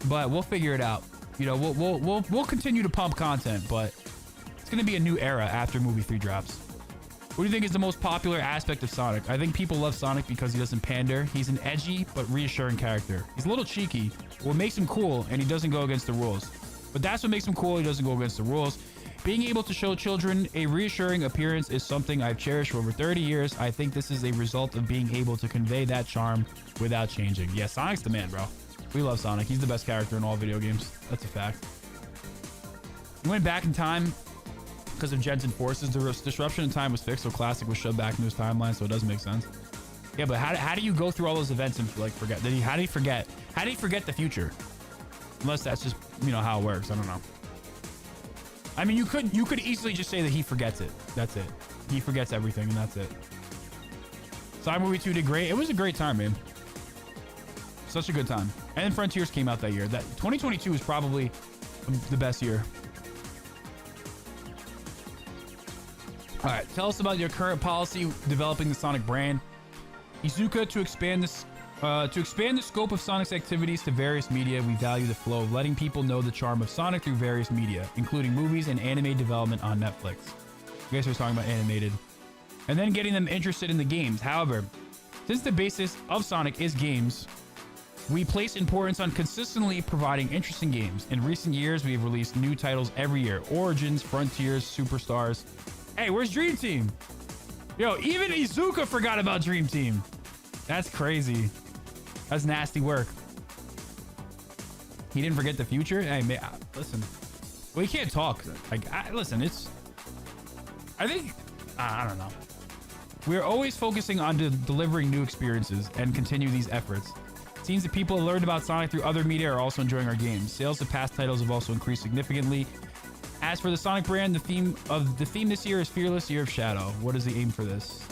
but we'll figure it out. You know, we'll continue to pump content, but it's gonna be a new era after movie 3 drops. What do you think is the most popular aspect of Sonic? I think people love Sonic because he doesn't pander. He's an edgy but reassuring character. He's a little cheeky. What makes him cool, and he doesn't go against the rules. But that's what makes him cool. He doesn't go against the rules. Being able to show children a reassuring appearance is something I've cherished for over 30 years. I think this is a result of being able to convey that charm without changing. Yeah, Sonic's the man, bro. We love Sonic. He's the best character in all video games. That's a fact. He went back in time because of Jensen Forces. The disruption in time was fixed, so Classic was shoved back into his timeline, so it doesn't make sense. Yeah, but how do you go through all those events and like forget? How do you forget? How do you forget the future? Unless that's just, you know, how it works. I don't know. I mean, you could easily just say that he forgets it. That's it. He forgets everything, and that's it. Sonic Movie 2 did great. It was a great time, man. Such a good time. And then Frontiers came out that year. That 2022 is probably the best year. All right, tell us about your current policy developing the Sonic brand. Izuka, to expand the scope of Sonic's activities to various media, we value the flow of letting people know the charm of Sonic through various media, including movies and anime development on Netflix. I guess we're talking about animated. And then getting them interested in the games. However, since the basis of Sonic is games, we place importance on consistently providing interesting games. In recent years, we have released new titles every year. Origins, Frontiers, Superstars. Hey, where's Dream Team? Yo, even Izuka forgot about Dream Team. That's crazy. That's nasty work. He didn't forget the future? Hey, man, listen. Well, he can't talk. Like, listen, I think, I don't know. We're always focusing on delivering new experiences and continue these efforts. Seems that people have learned about Sonic through other media are also enjoying our games. Sales of past titles have also increased significantly. As for the Sonic brand, the theme this year is Fearless Year of Shadow. What is the aim for this?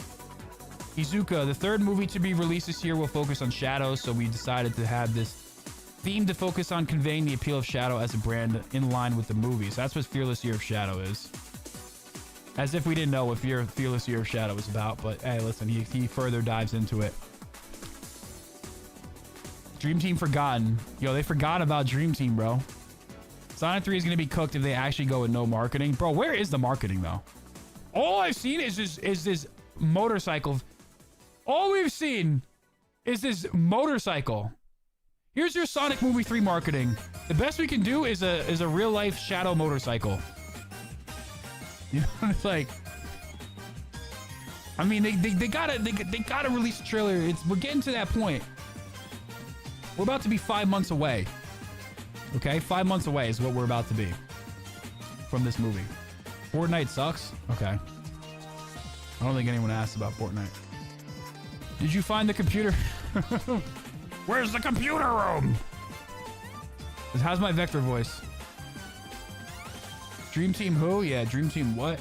Izuka, the third movie to be released this year will focus on Shadow, so we decided to have this theme to focus on conveying the appeal of Shadow as a brand in line with the movies. That's what Fearless Year of Shadow is. As if we didn't know what Fearless Year of Shadow was about, but hey, listen, he further dives into it. Dream Team forgotten. Yo, they forgot about Dream Team, bro. Sonic 3 is going to be cooked if they actually go with no marketing. Bro, where is the marketing, though? All I've seen is this motorcycle. All we've seen is this motorcycle. Here's your Sonic Movie 3 marketing. The best we can do is a real-life Shadow motorcycle. You know, it's like... I mean, they gotta release a trailer. We're getting to that point. We're about to be 5 months away. Okay, 5 months away is what we're about to be from this movie. Fortnite sucks? Okay. I don't think anyone asked about Fortnite. Did you find the computer? Where's the computer room? How's my Vector voice? Dream Team who? Yeah, Dream Team what?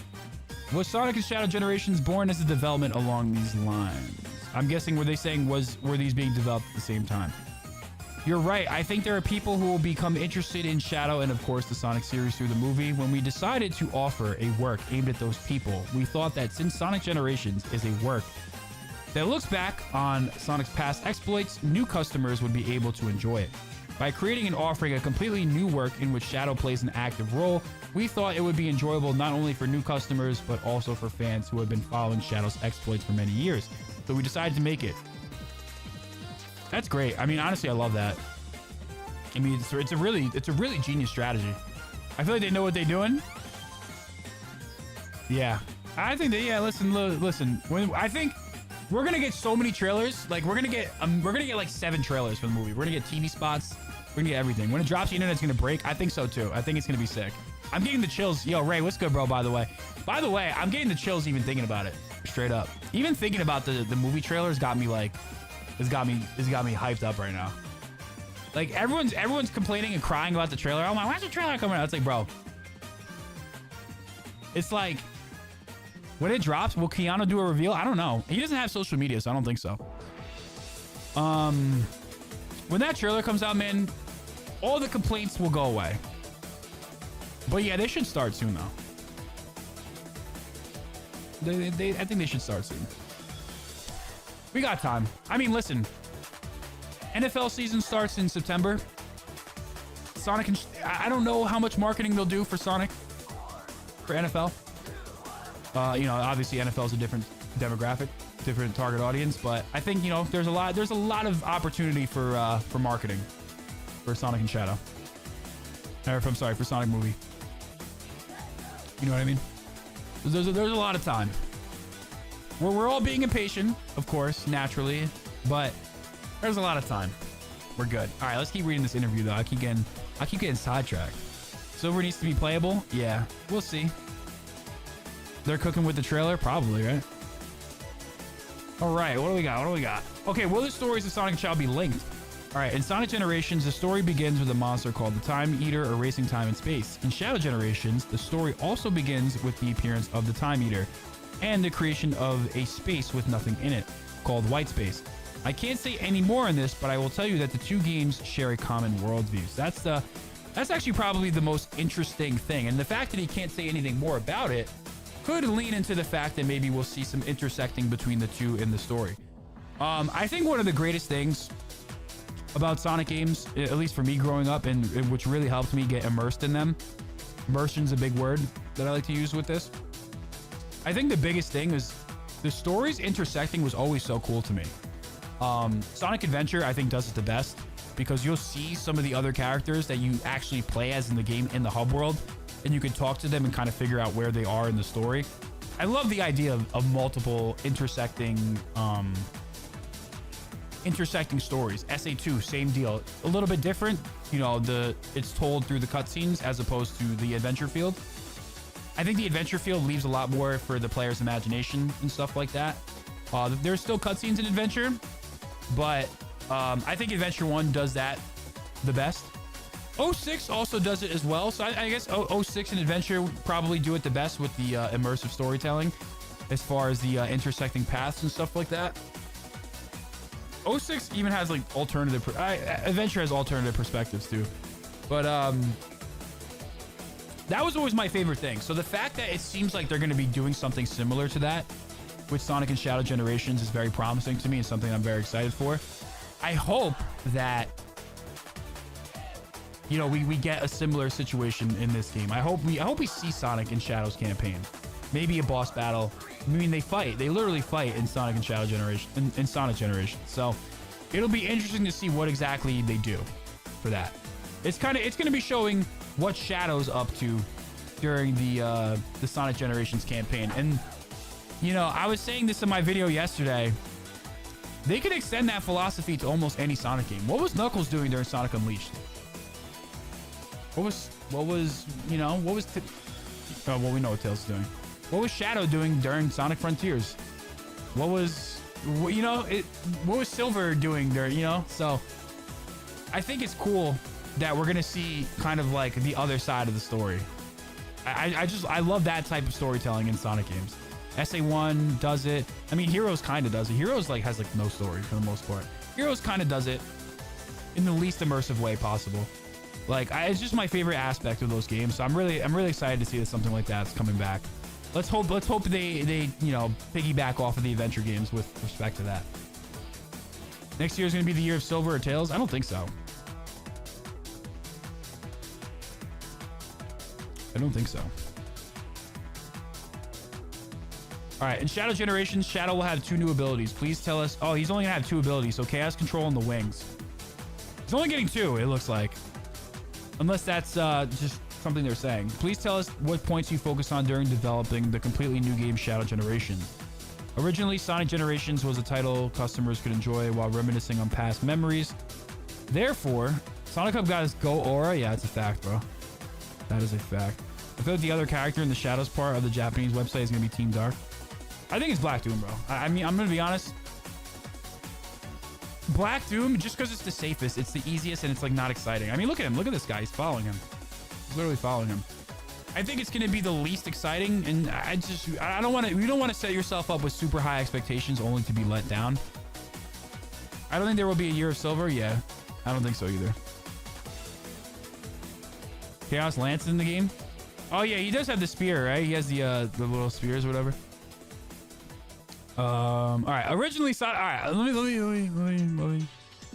Was Sonic and Shadow Generations born as a development along these lines? I'm guessing, were they saying were these being developed at the same time? You're right. I think there are people who will become interested in Shadow and, of course, the Sonic series through the movie. When we decided to offer a work aimed at those people, we thought that since Sonic Generations is a work that looks back on Sonic's past exploits, new customers would be able to enjoy it. By creating and offering a completely new work in which Shadow plays an active role, we thought it would be enjoyable not only for new customers, but also for fans who have been following Shadow's exploits for many years. So we decided to make it. That's great. I mean, honestly, I love that. I mean, it's a really genius strategy. I feel like they know what they're doing. Yeah, I think that. Yeah, listen. I think we're gonna get so many trailers. Like we're gonna get like 7 trailers for the movie. We're gonna get TV spots. We're gonna get everything. When it drops, the internet's gonna break. I think so too. I think it's gonna be sick. I'm getting the chills. Yo, Ray, what's good, bro? By the way, I'm getting the chills even thinking about it. Straight up. Even thinking about the movie trailers got me like. It's got me hyped up right now. Like everyone's complaining and crying about the trailer. I'm like, why's the trailer coming out? It's like, bro. It's like when it drops, will Keanu do a reveal? I don't know. He doesn't have social media, so I don't think so. When that trailer comes out, man, all the complaints will go away. But yeah, they should start soon though. I think they should start soon. We got time. I mean, listen. NFL season starts in September. Sonic and I don't know how much marketing they'll do for Sonic for NFL. You know, obviously NFL is a different demographic, different target audience, but I think, you know, there's a lot of opportunity for marketing for Sonic and Shadow. Or I'm sorry, for Sonic movie. You know what I mean? There's a lot of time. We're all being impatient, of course, naturally, but there's a lot of time. We're good. All right, let's keep reading this interview though. I keep getting sidetracked. Silver needs to be playable. Yeah, we'll see. They're cooking with the trailer, probably, right? All right, what do we got? Okay, will the stories of Sonic and Shadow be linked? All right, in Sonic Generations, the story begins with a monster called the Time Eater erasing time and space. In Shadow Generations, the story also begins with the appearance of the Time Eater and the creation of a space with nothing in it, called White Space. I can't say any more on this, but I will tell you that the two games share a common worldview. That's actually probably the most interesting thing. And the fact that he can't say anything more about it could lean into the fact that maybe we'll see some intersecting between the two in the story. I think one of the greatest things about Sonic games, at least for me growing up, and which really helped me get immersed in them. Immersion's a big word that I like to use with this. I think the biggest thing is the stories intersecting was always so cool to me. Sonic Adventure, I think, does it the best because you'll see some of the other characters that you actually play as in the game in the hub world, and you can talk to them and kind of figure out where they are in the story. I love the idea of multiple intersecting stories. SA2, same deal. A little bit different. You know, it's told through the cutscenes as opposed to the adventure field. I think the adventure field leaves a lot more for the player's imagination and stuff like that. There's still cutscenes in adventure, but I think Adventure 1 does that the best. 06 also does it as well. So I guess 06 and Adventure probably do it the best with the immersive storytelling as far as the intersecting paths and stuff like that. 06 even has like alternative, Adventure has alternative perspectives too. But that was always my favorite thing. So the fact that it seems like they're going to be doing something similar to that with Sonic and Shadow Generations is very promising to me and something I'm very excited for. I hope that, you know, we get a similar situation in this game. I hope we see Sonic and Shadow's campaign. Maybe a boss battle. I mean, they fight. They literally fight in Sonic and Shadow Generation, in Sonic Generation. So it'll be interesting to see what exactly they do for that. It's going to be showing what Shadow's up to during the Sonic Generations campaign. And, you know, I was saying this in my video yesterday. They could extend that philosophy to almost any Sonic game. What was Knuckles doing during Sonic Unleashed? What was, you know, what was, oh, well, we know what Tails is doing. What was Shadow doing during Sonic Frontiers? What was, you know, what was Silver doing there, you know? So I think it's cool that we're going to see kind of like the other side of the story. I love that type of storytelling in Sonic games. SA1 does it. I mean, Heroes kind of does it. Heroes like has like no story for the most part. Heroes kind of does it in the least immersive way possible. Like, it's just my favorite aspect of those games. So I'm really excited to see that something like that's coming back. Let's hope they you know, piggyback off of the adventure games with respect to that. Next year is going to be the year of Silver or Tails? I don't think so. I don't think so. All right, in Shadow Generations, Shadow will have 2 new abilities. Please tell us. Oh, he's only gonna have 2 abilities. So Chaos Control and the Wings. He's only getting 2, it looks like. Unless that's just something they're saying. Please tell us what points you focus on during developing the completely new game Shadow Generations. Originally, Sonic Generations was a title customers could enjoy while reminiscing on past memories. Therefore, Sonic Hub got his Go Aura. Yeah, it's a fact, bro. That is a fact. I feel like the other character in the Shadows part of the Japanese website is going to be Team Dark. I think it's Black Doom, bro. I mean, I'm going to be honest. Black Doom, just because it's the safest, it's the easiest, and it's like not exciting. I mean, look at him. Look at this guy. He's following him. He's literally following him. I think it's going to be the least exciting, and I don't want to. You don't want to set yourself up with super high expectations only to be let down. I don't think there will be a Year of Silver. Yeah, I don't think so either. Chaos Lance is in the game. Oh yeah, he does have the spear, right? He has the little spears or whatever. All right. Originally,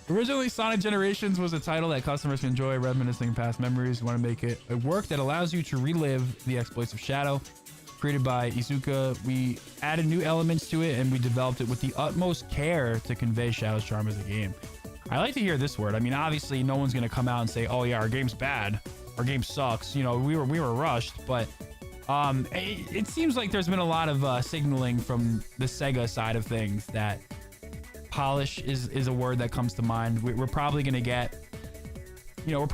Originally, Sonic Generations was a title that customers can enjoy, reminiscing past memories. We want to make it a work that allows you to relive the exploits of Shadow. Created by Iizuka, we added new elements to it, and we developed it with the utmost care to convey Shadow's charm as a game. I like to hear this word. I mean, obviously, no one's gonna come out and say, "Oh yeah, our game's bad, our game sucks." You know, we were rushed, but it seems like there's been a lot of signaling from the Sega side of things that polish is a word that comes to mind. We're probably gonna get, you know,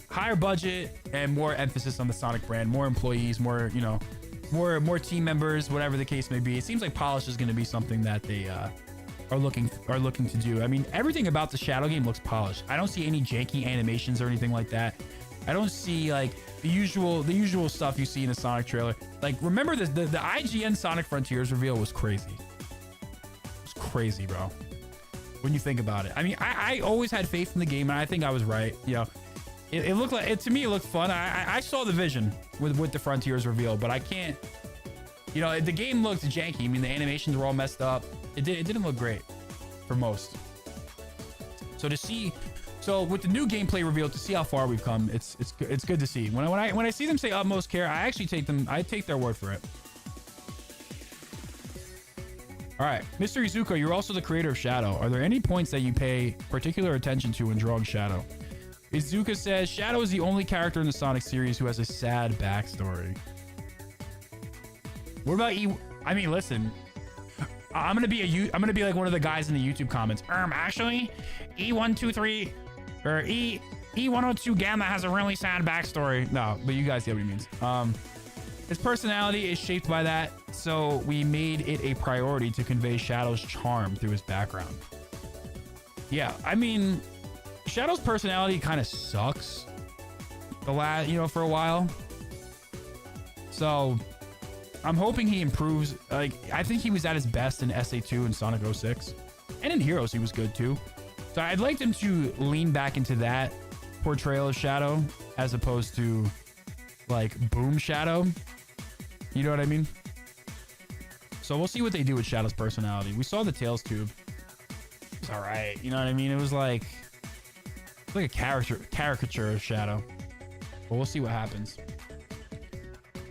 higher budget and more emphasis on the Sonic brand, more employees, more, you know, more team members, whatever the case may be. It seems like polish is going to be something that they are looking to do. I mean, everything about the Shadow game looks polished. I don't see any janky animations or anything like that. I don't see like the usual stuff you see in a Sonic trailer. Like, remember the IGN Sonic Frontiers reveal was crazy. It was crazy, bro. When you think about it. I mean, I always had faith in the game, and I think I was right. You know, it looked like, to me, it looked fun. I saw the vision with the Frontiers reveal, but I can't, you know, the game looked janky. I mean, the animations were all messed up. It didn't look great for most. So with the new gameplay reveal, to see how far we've come, it's good to see. When I see them say utmost care, I actually take their word for it. All right, Mr. Iizuka, you're also the creator of Shadow. Are there any points that you pay particular attention to when drawing Shadow? Iizuka says, Shadow is the only character in the Sonic series who has a sad backstory. What about I mean, listen, I'm gonna be like one of the guys in the YouTube comments. Actually, E123 or E102 Gamma has a really sad backstory. No, but you guys get what he means. His personality is shaped by that, so we made it a priority to convey Shadow's charm through his background. Yeah, I mean, Shadow's personality kind of sucks for a while. So I'm hoping he improves. Like, I think he was at his best in SA2 and Sonic 06. And in Heroes, he was good too. So I'd like him to lean back into that portrayal of Shadow as opposed to like Boom Shadow. You know what I mean? So we'll see what they do with Shadow's personality. We saw the Tails tube. It's all right. You know what I mean? It was like a caricature of Shadow. But we'll see what happens.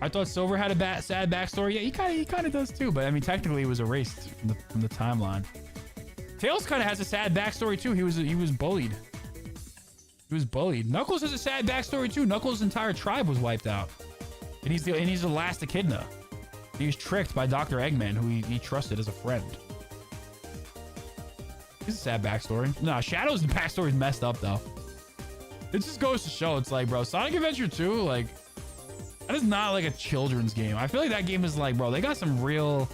I thought Silver had a sad backstory. Yeah, he kind of does too. But I mean, technically, it was erased from the timeline. Tails kind of has a sad backstory too. He was bullied. He was bullied. Knuckles has a sad backstory too. Knuckles' entire tribe was wiped out, and he's the last echidna. He was tricked by Dr. Eggman, who he trusted as a friend. It's a sad backstory. Nah, Shadow's backstory is messed up though. It just goes to show, it's like, bro, Sonic Adventure 2, like, that is not like a children's game. I feel like that game is like, bro, they got some real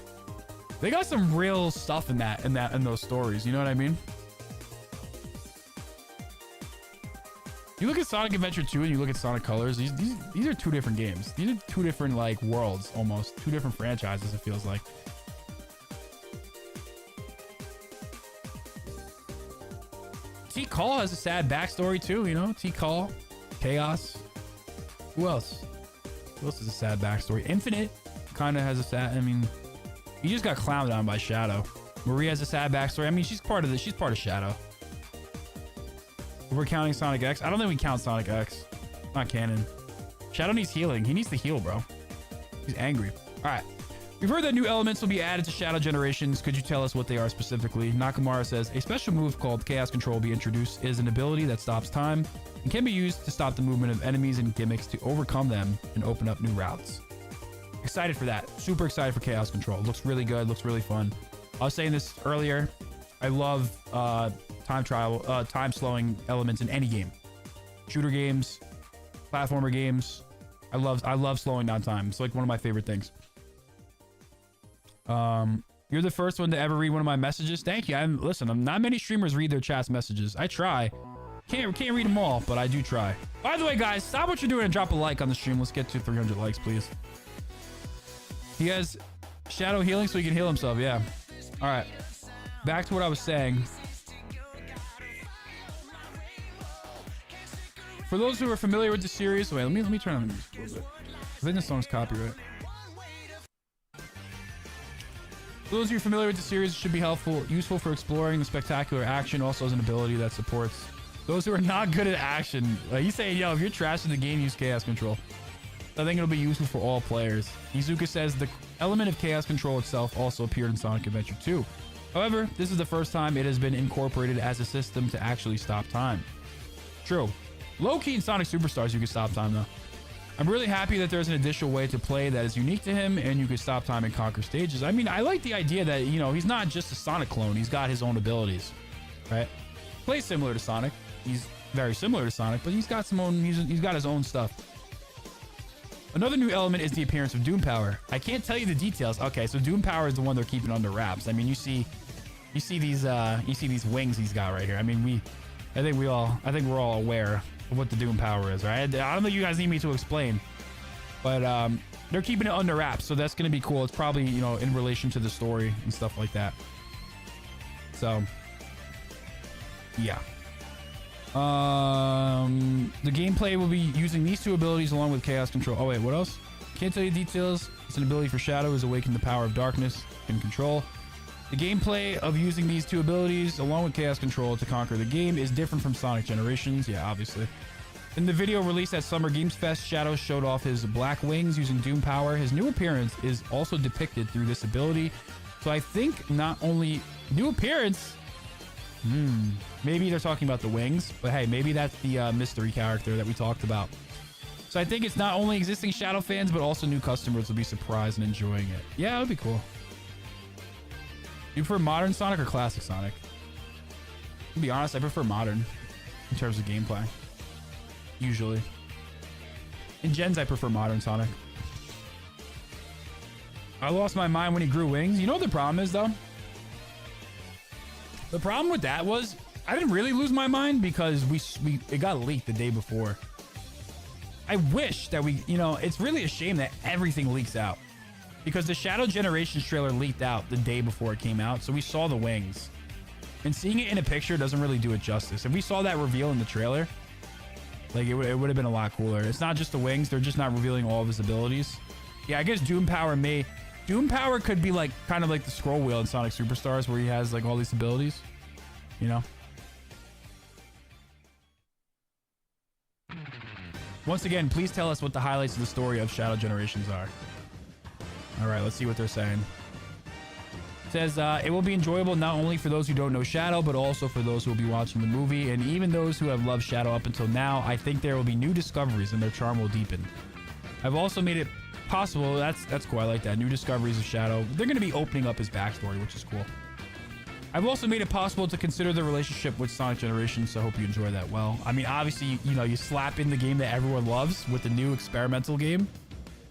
stuff in those stories. You know what I mean? You look at Sonic Adventure 2 and you look at Sonic Colors. These are two different games. These are two different like worlds, almost two different franchises. It feels like. T-Call has a sad backstory too. You know, T-Call, Chaos. Who else? Who else has a sad backstory? Infinite kind of has a sad. I mean, he just got clowned on by Shadow. Maria has a sad backstory. I mean, she's part of Shadow. If we're counting Sonic X, I don't think we count Sonic X. Not canon. Shadow needs healing. He needs to heal, bro. He's angry. All right. We've heard that new elements will be added to Shadow Generations. Could you tell us what they are specifically? Nakamura says, a special move called Chaos Control will be introduced. It is an ability that stops time and can be used to stop the movement of enemies and gimmicks to overcome them and open up new routes. Excited for that. Super excited for Chaos Control. Looks really good. Looks really fun. I was saying this earlier. I love time slowing elements in any game. Shooter games, platformer games. I love slowing down time. It's like one of my favorite things. You're the first one to ever read one of my messages. Thank you. Listen, not many streamers read their chat's messages. I try. Can't read them all, but I do try. By the way, guys, stop what you're doing and drop a like on the stream. Let's get to 300 likes, please. He has Shadow healing so he can heal himself. Yeah. All right. Back to what I was saying. For those who are familiar with the series, wait, let me turn on the music a little bit. I think this song's copyright. For those of you familiar with the series, it should be useful for exploring the spectacular action. Also has an ability that supports those who are not good at action. Like you say, yo, if you're trash in the game, use Chaos Control. I think it'll be useful for all players. Izuka says the element of Chaos Control itself also appeared in Sonic Adventure 2. However, this is the first time it has been incorporated as a system to actually stop time. True. Low-key in Sonic Superstars, you can stop time though. I'm really happy that there's an additional way to play that is unique to him and you can stop time and conquer stages. I mean, I like the idea that, you know, he's not just a Sonic clone. He's got his own abilities, right? Plays similar to Sonic. He's very similar to Sonic, but he's got his own stuff. Another new element is the appearance of Doom Power. I can't tell you the details. Okay, so Doom Power is the one they're keeping under wraps. I mean, you see these wings he's got right here. I mean, I think we're all aware of what the Doom Power is, right? I don't think you guys need me to explain, but they're keeping it under wraps, so that's going to be cool. It's probably, you know, in relation to the story and stuff like that. So, yeah. The gameplay will be using these two abilities along with Chaos Control. Oh wait, what else? Can't tell you details. It's an ability for Shadow is awaken the power of darkness and control. The gameplay of using these two abilities along with Chaos Control to conquer the game is different from Sonic Generations. Yeah, obviously. In the video released at Summer Games Fest, Shadow showed off his black wings using Doom Power. His new appearance is also depicted through this ability. So I think not only new appearance, maybe they're talking about the wings, but hey, maybe that's the mystery character that we talked about. So I think it's not only existing Shadow fans, but also new customers will be surprised and enjoying it. Yeah, it would be cool. You prefer modern Sonic or classic Sonic? To be honest, I prefer modern in terms of gameplay. Usually. In gens, I prefer modern Sonic. I lost my mind when he grew wings. You know what the problem is, though? The problem with that was I didn't really lose my mind because it got leaked the day before. I wish that it's really a shame that everything leaks out because the Shadow Generations trailer leaked out the day before it came out. So we saw the wings, and seeing it in a picture doesn't really do it justice. If we saw that reveal in the trailer, like it would have been a lot cooler. It's not just the wings. They're just not revealing all of his abilities. Yeah, I guess Doom Power could be like kind of like the scroll wheel in Sonic Superstars where he has like all these abilities, you know? Once again, please tell us what the highlights of the story of Shadow Generations are. All right, let's see what they're saying. It says, it will be enjoyable not only for those who don't know Shadow, but also for those who will be watching the movie. And even those who have loved Shadow up until now, I think there will be new discoveries and their charm will deepen. I've also made it possible. That's cool. I like that. New discoveries of Shadow. They're going to be opening up his backstory, which is cool. I've also made it possible to consider the relationship with Sonic Generations, so I hope you enjoy that well. I mean, obviously, you slap in the game that everyone loves with the new experimental game.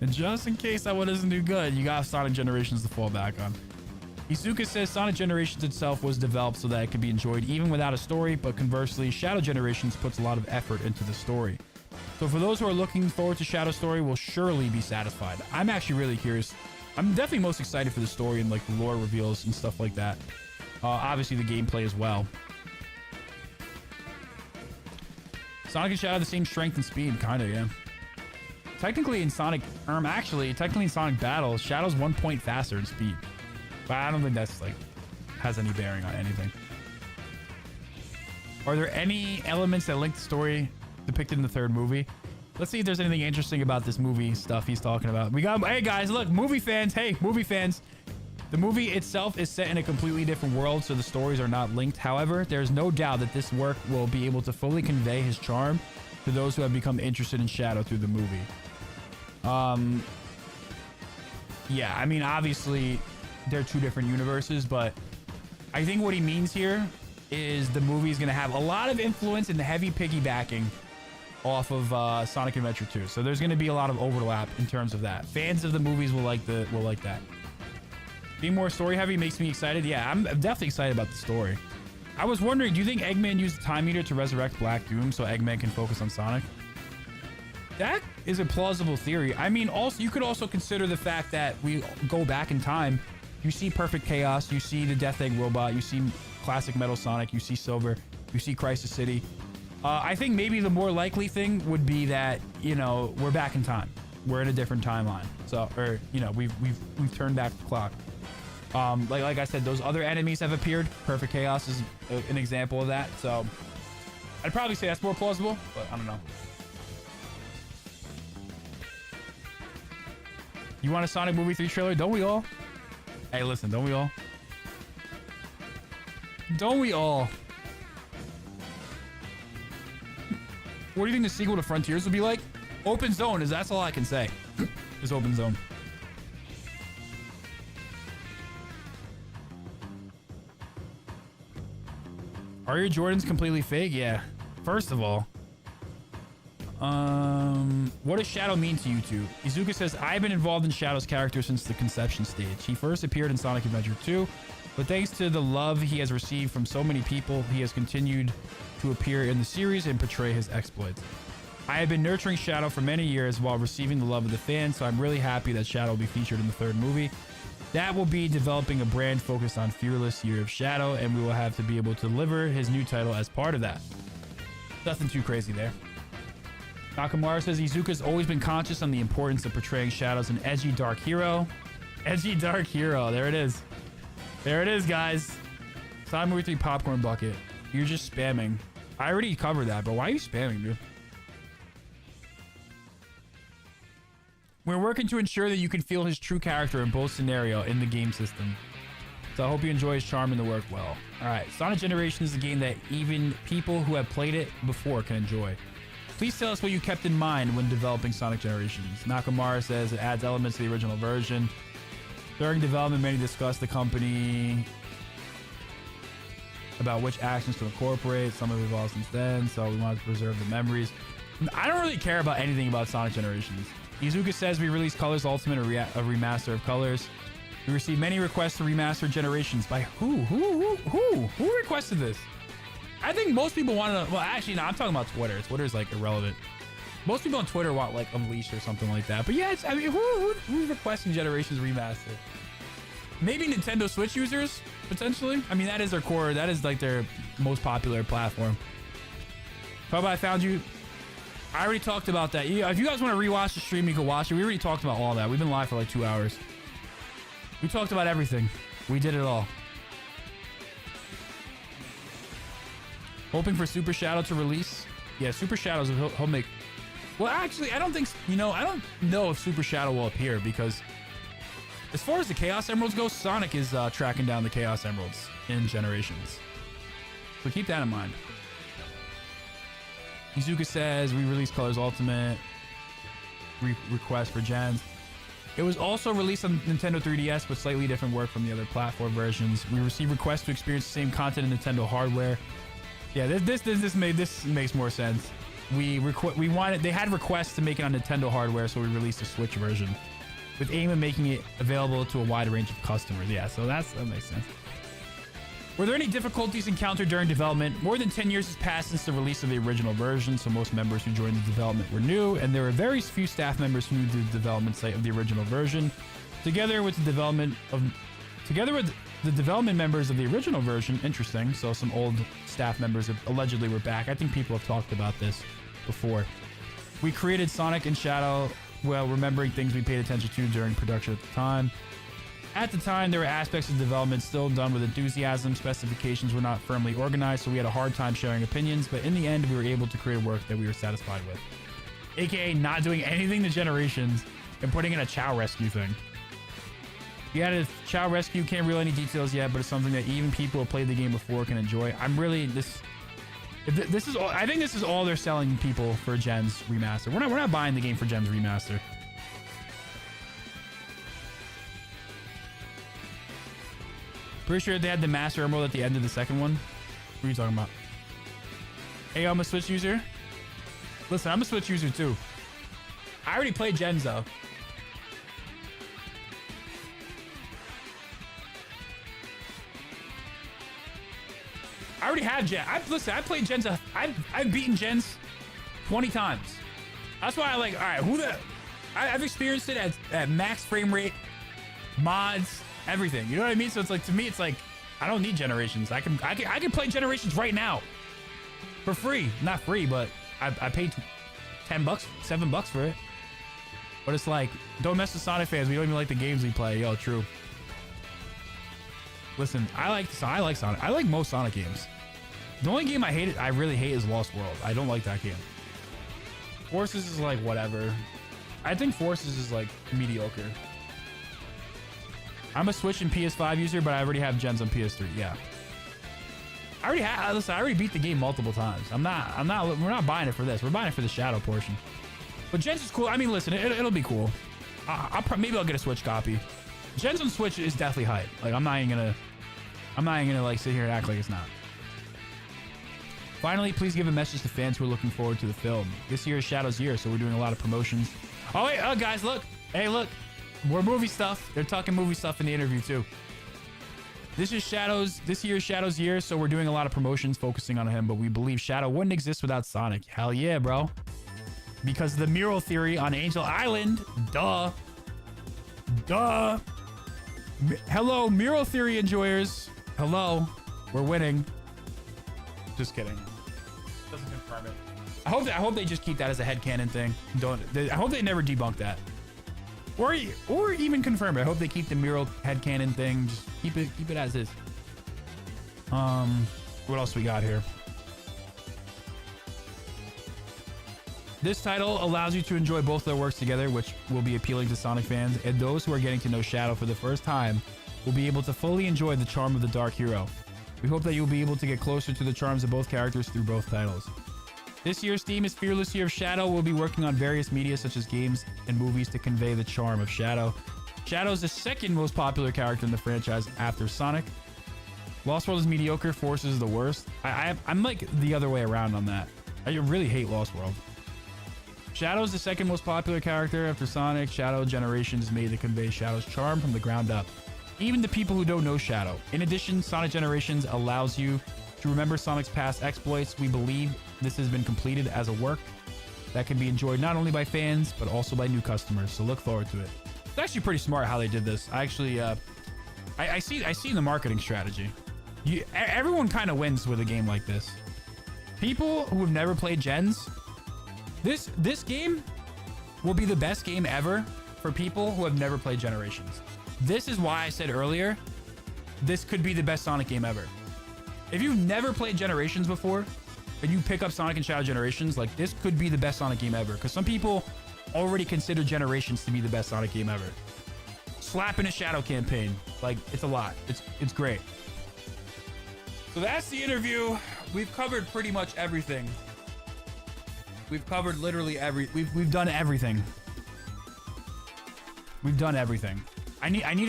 And just in case that one doesn't do good, you got Sonic Generations to fall back on. Izuka says Sonic Generations itself was developed so that it could be enjoyed even without a story, but conversely, Shadow Generations puts a lot of effort into the story. So for those who are looking forward to Shadow's story, will surely be satisfied. I'm actually really curious. I'm definitely most excited for the story and like the lore reveals and stuff like that. Obviously the gameplay as well. Sonic and Shadow have the same strength and speed, kind of, yeah. Technically in Sonic Battle, Shadow's 1 point faster in speed. But I don't think that's like has any bearing on anything. Are there any elements that link the story depicted in the third movie? Let's see if there's anything interesting about this movie stuff he's talking about. Hey guys, look, movie fans. Hey, movie fans. The movie itself is set in a completely different world, so the stories are not linked. However, there's no doubt that this work will be able to fully convey his charm to those who have become interested in Shadow through the movie. Yeah, I mean, obviously, they're two different universes, but I think what he means here is the movie is going to have a lot of influence and heavy piggybacking off of Sonic Adventure 2. So there's going to be a lot of overlap in terms of that. Fans of the movies will like that. Being more story heavy makes me excited. Yeah, I'm definitely excited about the story. I was wondering, do you think Eggman used the Time Eater to resurrect Black Doom so Eggman can focus on Sonic? That is a plausible theory. I mean, also you could also consider the fact that we go back in time. You see Perfect Chaos, you see the Death Egg Robot, you see classic Metal Sonic, you see Silver, you see Crisis City. I think maybe the more likely thing would be that, we're back in time. We're in a different timeline. So, or, we've turned back the clock. Like I said, those other enemies have appeared. Perfect Chaos is an example of that. So I'd probably say that's more plausible, but I don't know. You want a Sonic Movie 3 trailer? Don't we all? Hey, listen, don't we all? Don't we all? What do you think the sequel to Frontiers will be like? Open Zone that's all I can say. Is Open Zone. Are your Jordans completely fake? Yeah. First of all, what does Shadow mean to you two? Izuka says, I've been involved in Shadow's character since the conception stage. He first appeared in Sonic Adventure 2, but thanks to the love he has received from so many people, he has continued to appear in the series and portray his exploits. I have been nurturing Shadow for many years while receiving the love of the fans, so I'm really happy that Shadow will be featured in the third movie. That will be developing a brand focused on Fearless Year of Shadow, and we will have to be able to deliver his new title as part of that. Nothing too crazy there. Nakamura says Izuka's always been conscious on the importance of portraying Shadow as an edgy dark hero. Edgy dark hero. There it is. There it is, guys. Sonic Movie 3 popcorn bucket. You're just spamming. I already covered that, but why are you spamming, dude? We're working to ensure that you can feel his true character in both scenario in the game system. So I hope you enjoy his charm and the work well. All right, Sonic Generations is a game that even people who have played it before can enjoy. Please tell us what you kept in mind when developing Sonic Generations. Nakamura says it adds elements to the original version. During development, many discussed the company about which actions to incorporate. Some have evolved since then, so we wanted to preserve the memories. I don't really care about anything about Sonic Generations. Izuka says we released Colors Ultimate, a remaster of Colors. We received many requests to remaster Generations by who? Who requested this? I think most people want to. Well, actually, no. I'm talking about Twitter. Twitter's like irrelevant. Most people on Twitter want like Unleashed or something like that. But yeah, I mean, who's requesting Generations Remaster? Maybe Nintendo Switch users potentially. I mean, that is their core. That is like their most popular platform. How about I found you? I already talked about that. Yeah, if you guys want to rewatch the stream, you can watch it. We already talked about all that. We've been live for like 2 hours. We talked about everything. We did it all. Hoping for Super Shadow to release. Yeah, Super Shadows he'll make. Well, actually, I don't think, I don't know if Super Shadow will appear because as far as the Chaos Emeralds go, Sonic is tracking down the Chaos Emeralds in Generations. So keep that in mind. Izuka says, re-release Colors Ultimate. Request for gens. It was also released on Nintendo 3DS, but slightly different work from the other platform versions. We received requests to experience the same content in Nintendo hardware. Yeah, this makes more sense. They had requests to make it on Nintendo hardware, so we released a Switch version with aim of making it available to a wide range of customers. Yeah, so that makes sense. Were there any difficulties encountered during development? More than 10 years has passed since the release of the original version, so most members who joined the development were new, and there were very few staff members who knew the development site of the original version. Together with the development members of the original version, interesting. So some old staff members allegedly were back. I think people have talked about this before. We created Sonic and Shadow while remembering things we paid attention to during production at the time. At the time, there were aspects of development still done with enthusiasm. Specifications were not firmly organized, so we had a hard time sharing opinions, but in the end, we were able to create work that we were satisfied with. AKA not doing anything to Generations and putting in a Chao Rescue thing. We added Chao Rescue, can't reveal any details yet, but it's something that even people who played the game before can enjoy. I think this is all they're selling people for Gens Remaster. We're not buying the game for Gens Remaster. Pretty sure they had the Master Emerald at the end of the second one. What are you talking about? Hey, I'm a Switch user. Listen, I'm a Switch user too. I already played Gens though. I already have Gens. I played Gens. I've beaten Gens 20 times. That's why I like. All right, I've experienced it at max frame rate, mods, everything. You know what I mean? So it's like, to me, it's like I don't need Generations. I can play Generations right now for free. Not free, but I paid $10, $7 for it. But it's like, don't mess with Sonic fans. We don't even like the games we play. Yo, true. Listen, I like Sonic. I like most Sonic games. The only game I really hate is Lost World. I don't like that game. Forces is like whatever. I think Forces is like mediocre. I'm a Switch and PS5 user, but I already have Gens on PS3. Yeah. I already beat the game multiple times. we're not buying it for this. We're buying it for the Shadow portion. But Gens is cool. I mean, listen, it'll be cool. Maybe I'll get a Switch copy. Gens on Switch is definitely hype. Like, I'm not even gonna like sit here and act like it's not. Finally, please give a message to fans who are looking forward to the film. This year is Shadow's year, so we're doing a lot of promotions. Oh wait, guys, look. Hey, look. More movie stuff. They're talking movie stuff in the interview too. This year is Shadow's year, so we're doing a lot of promotions focusing on him, but we believe Shadow wouldn't exist without Sonic. Hell yeah, bro. Because of the mural theory on Angel Island. Duh. Hello, mural theory enjoyers. Hello. We're winning. Just kidding. Doesn't confirm it. I hope they just keep that as a headcanon thing. I hope they never debunk that. Or even confirm it. I hope they keep the mural headcanon thing. Just keep it as is. What else we got here? This title allows you to enjoy both their works together, which will be appealing to Sonic fans, and those who are getting to know Shadow for the first time will be able to fully enjoy the charm of the Dark Hero. We hope that you'll be able to get closer to the charms of both characters through both titles. This year's theme is Fearless Year of Shadow. We'll be working on various media such as games and movies to convey the charm of Shadow. Shadow is the second most popular character in the franchise after Sonic. Lost World is mediocre, Forces is the worst. I'm like the other way around on that. I really hate Lost World. Shadow is the second most popular character after Sonic. Shadow Generations is made to convey Shadow's charm from the ground up, even to people who don't know Shadow. In addition, Sonic Generations allows you to To remember Sonic's past exploits, we believe this has been completed as a work that can be enjoyed not only by fans, but also by new customers. So look forward to it. It's actually pretty smart how they did this. I actually, I see the marketing strategy. Everyone kind of wins with a game like this. People who have never played gens, this game will be the best game ever for people who have never played Generations. This is why I said earlier, this could be the best Sonic game ever. If you've never played Generations before, and you pick up Sonic and Shadow Generations, like, this could be the best Sonic game ever. Because some people already consider Generations to be the best Sonic game ever. Slap in a Shadow campaign. Like, it's a lot. It's great. So that's the interview. We've covered pretty much everything. We've covered literally we've done everything. We've done everything. I need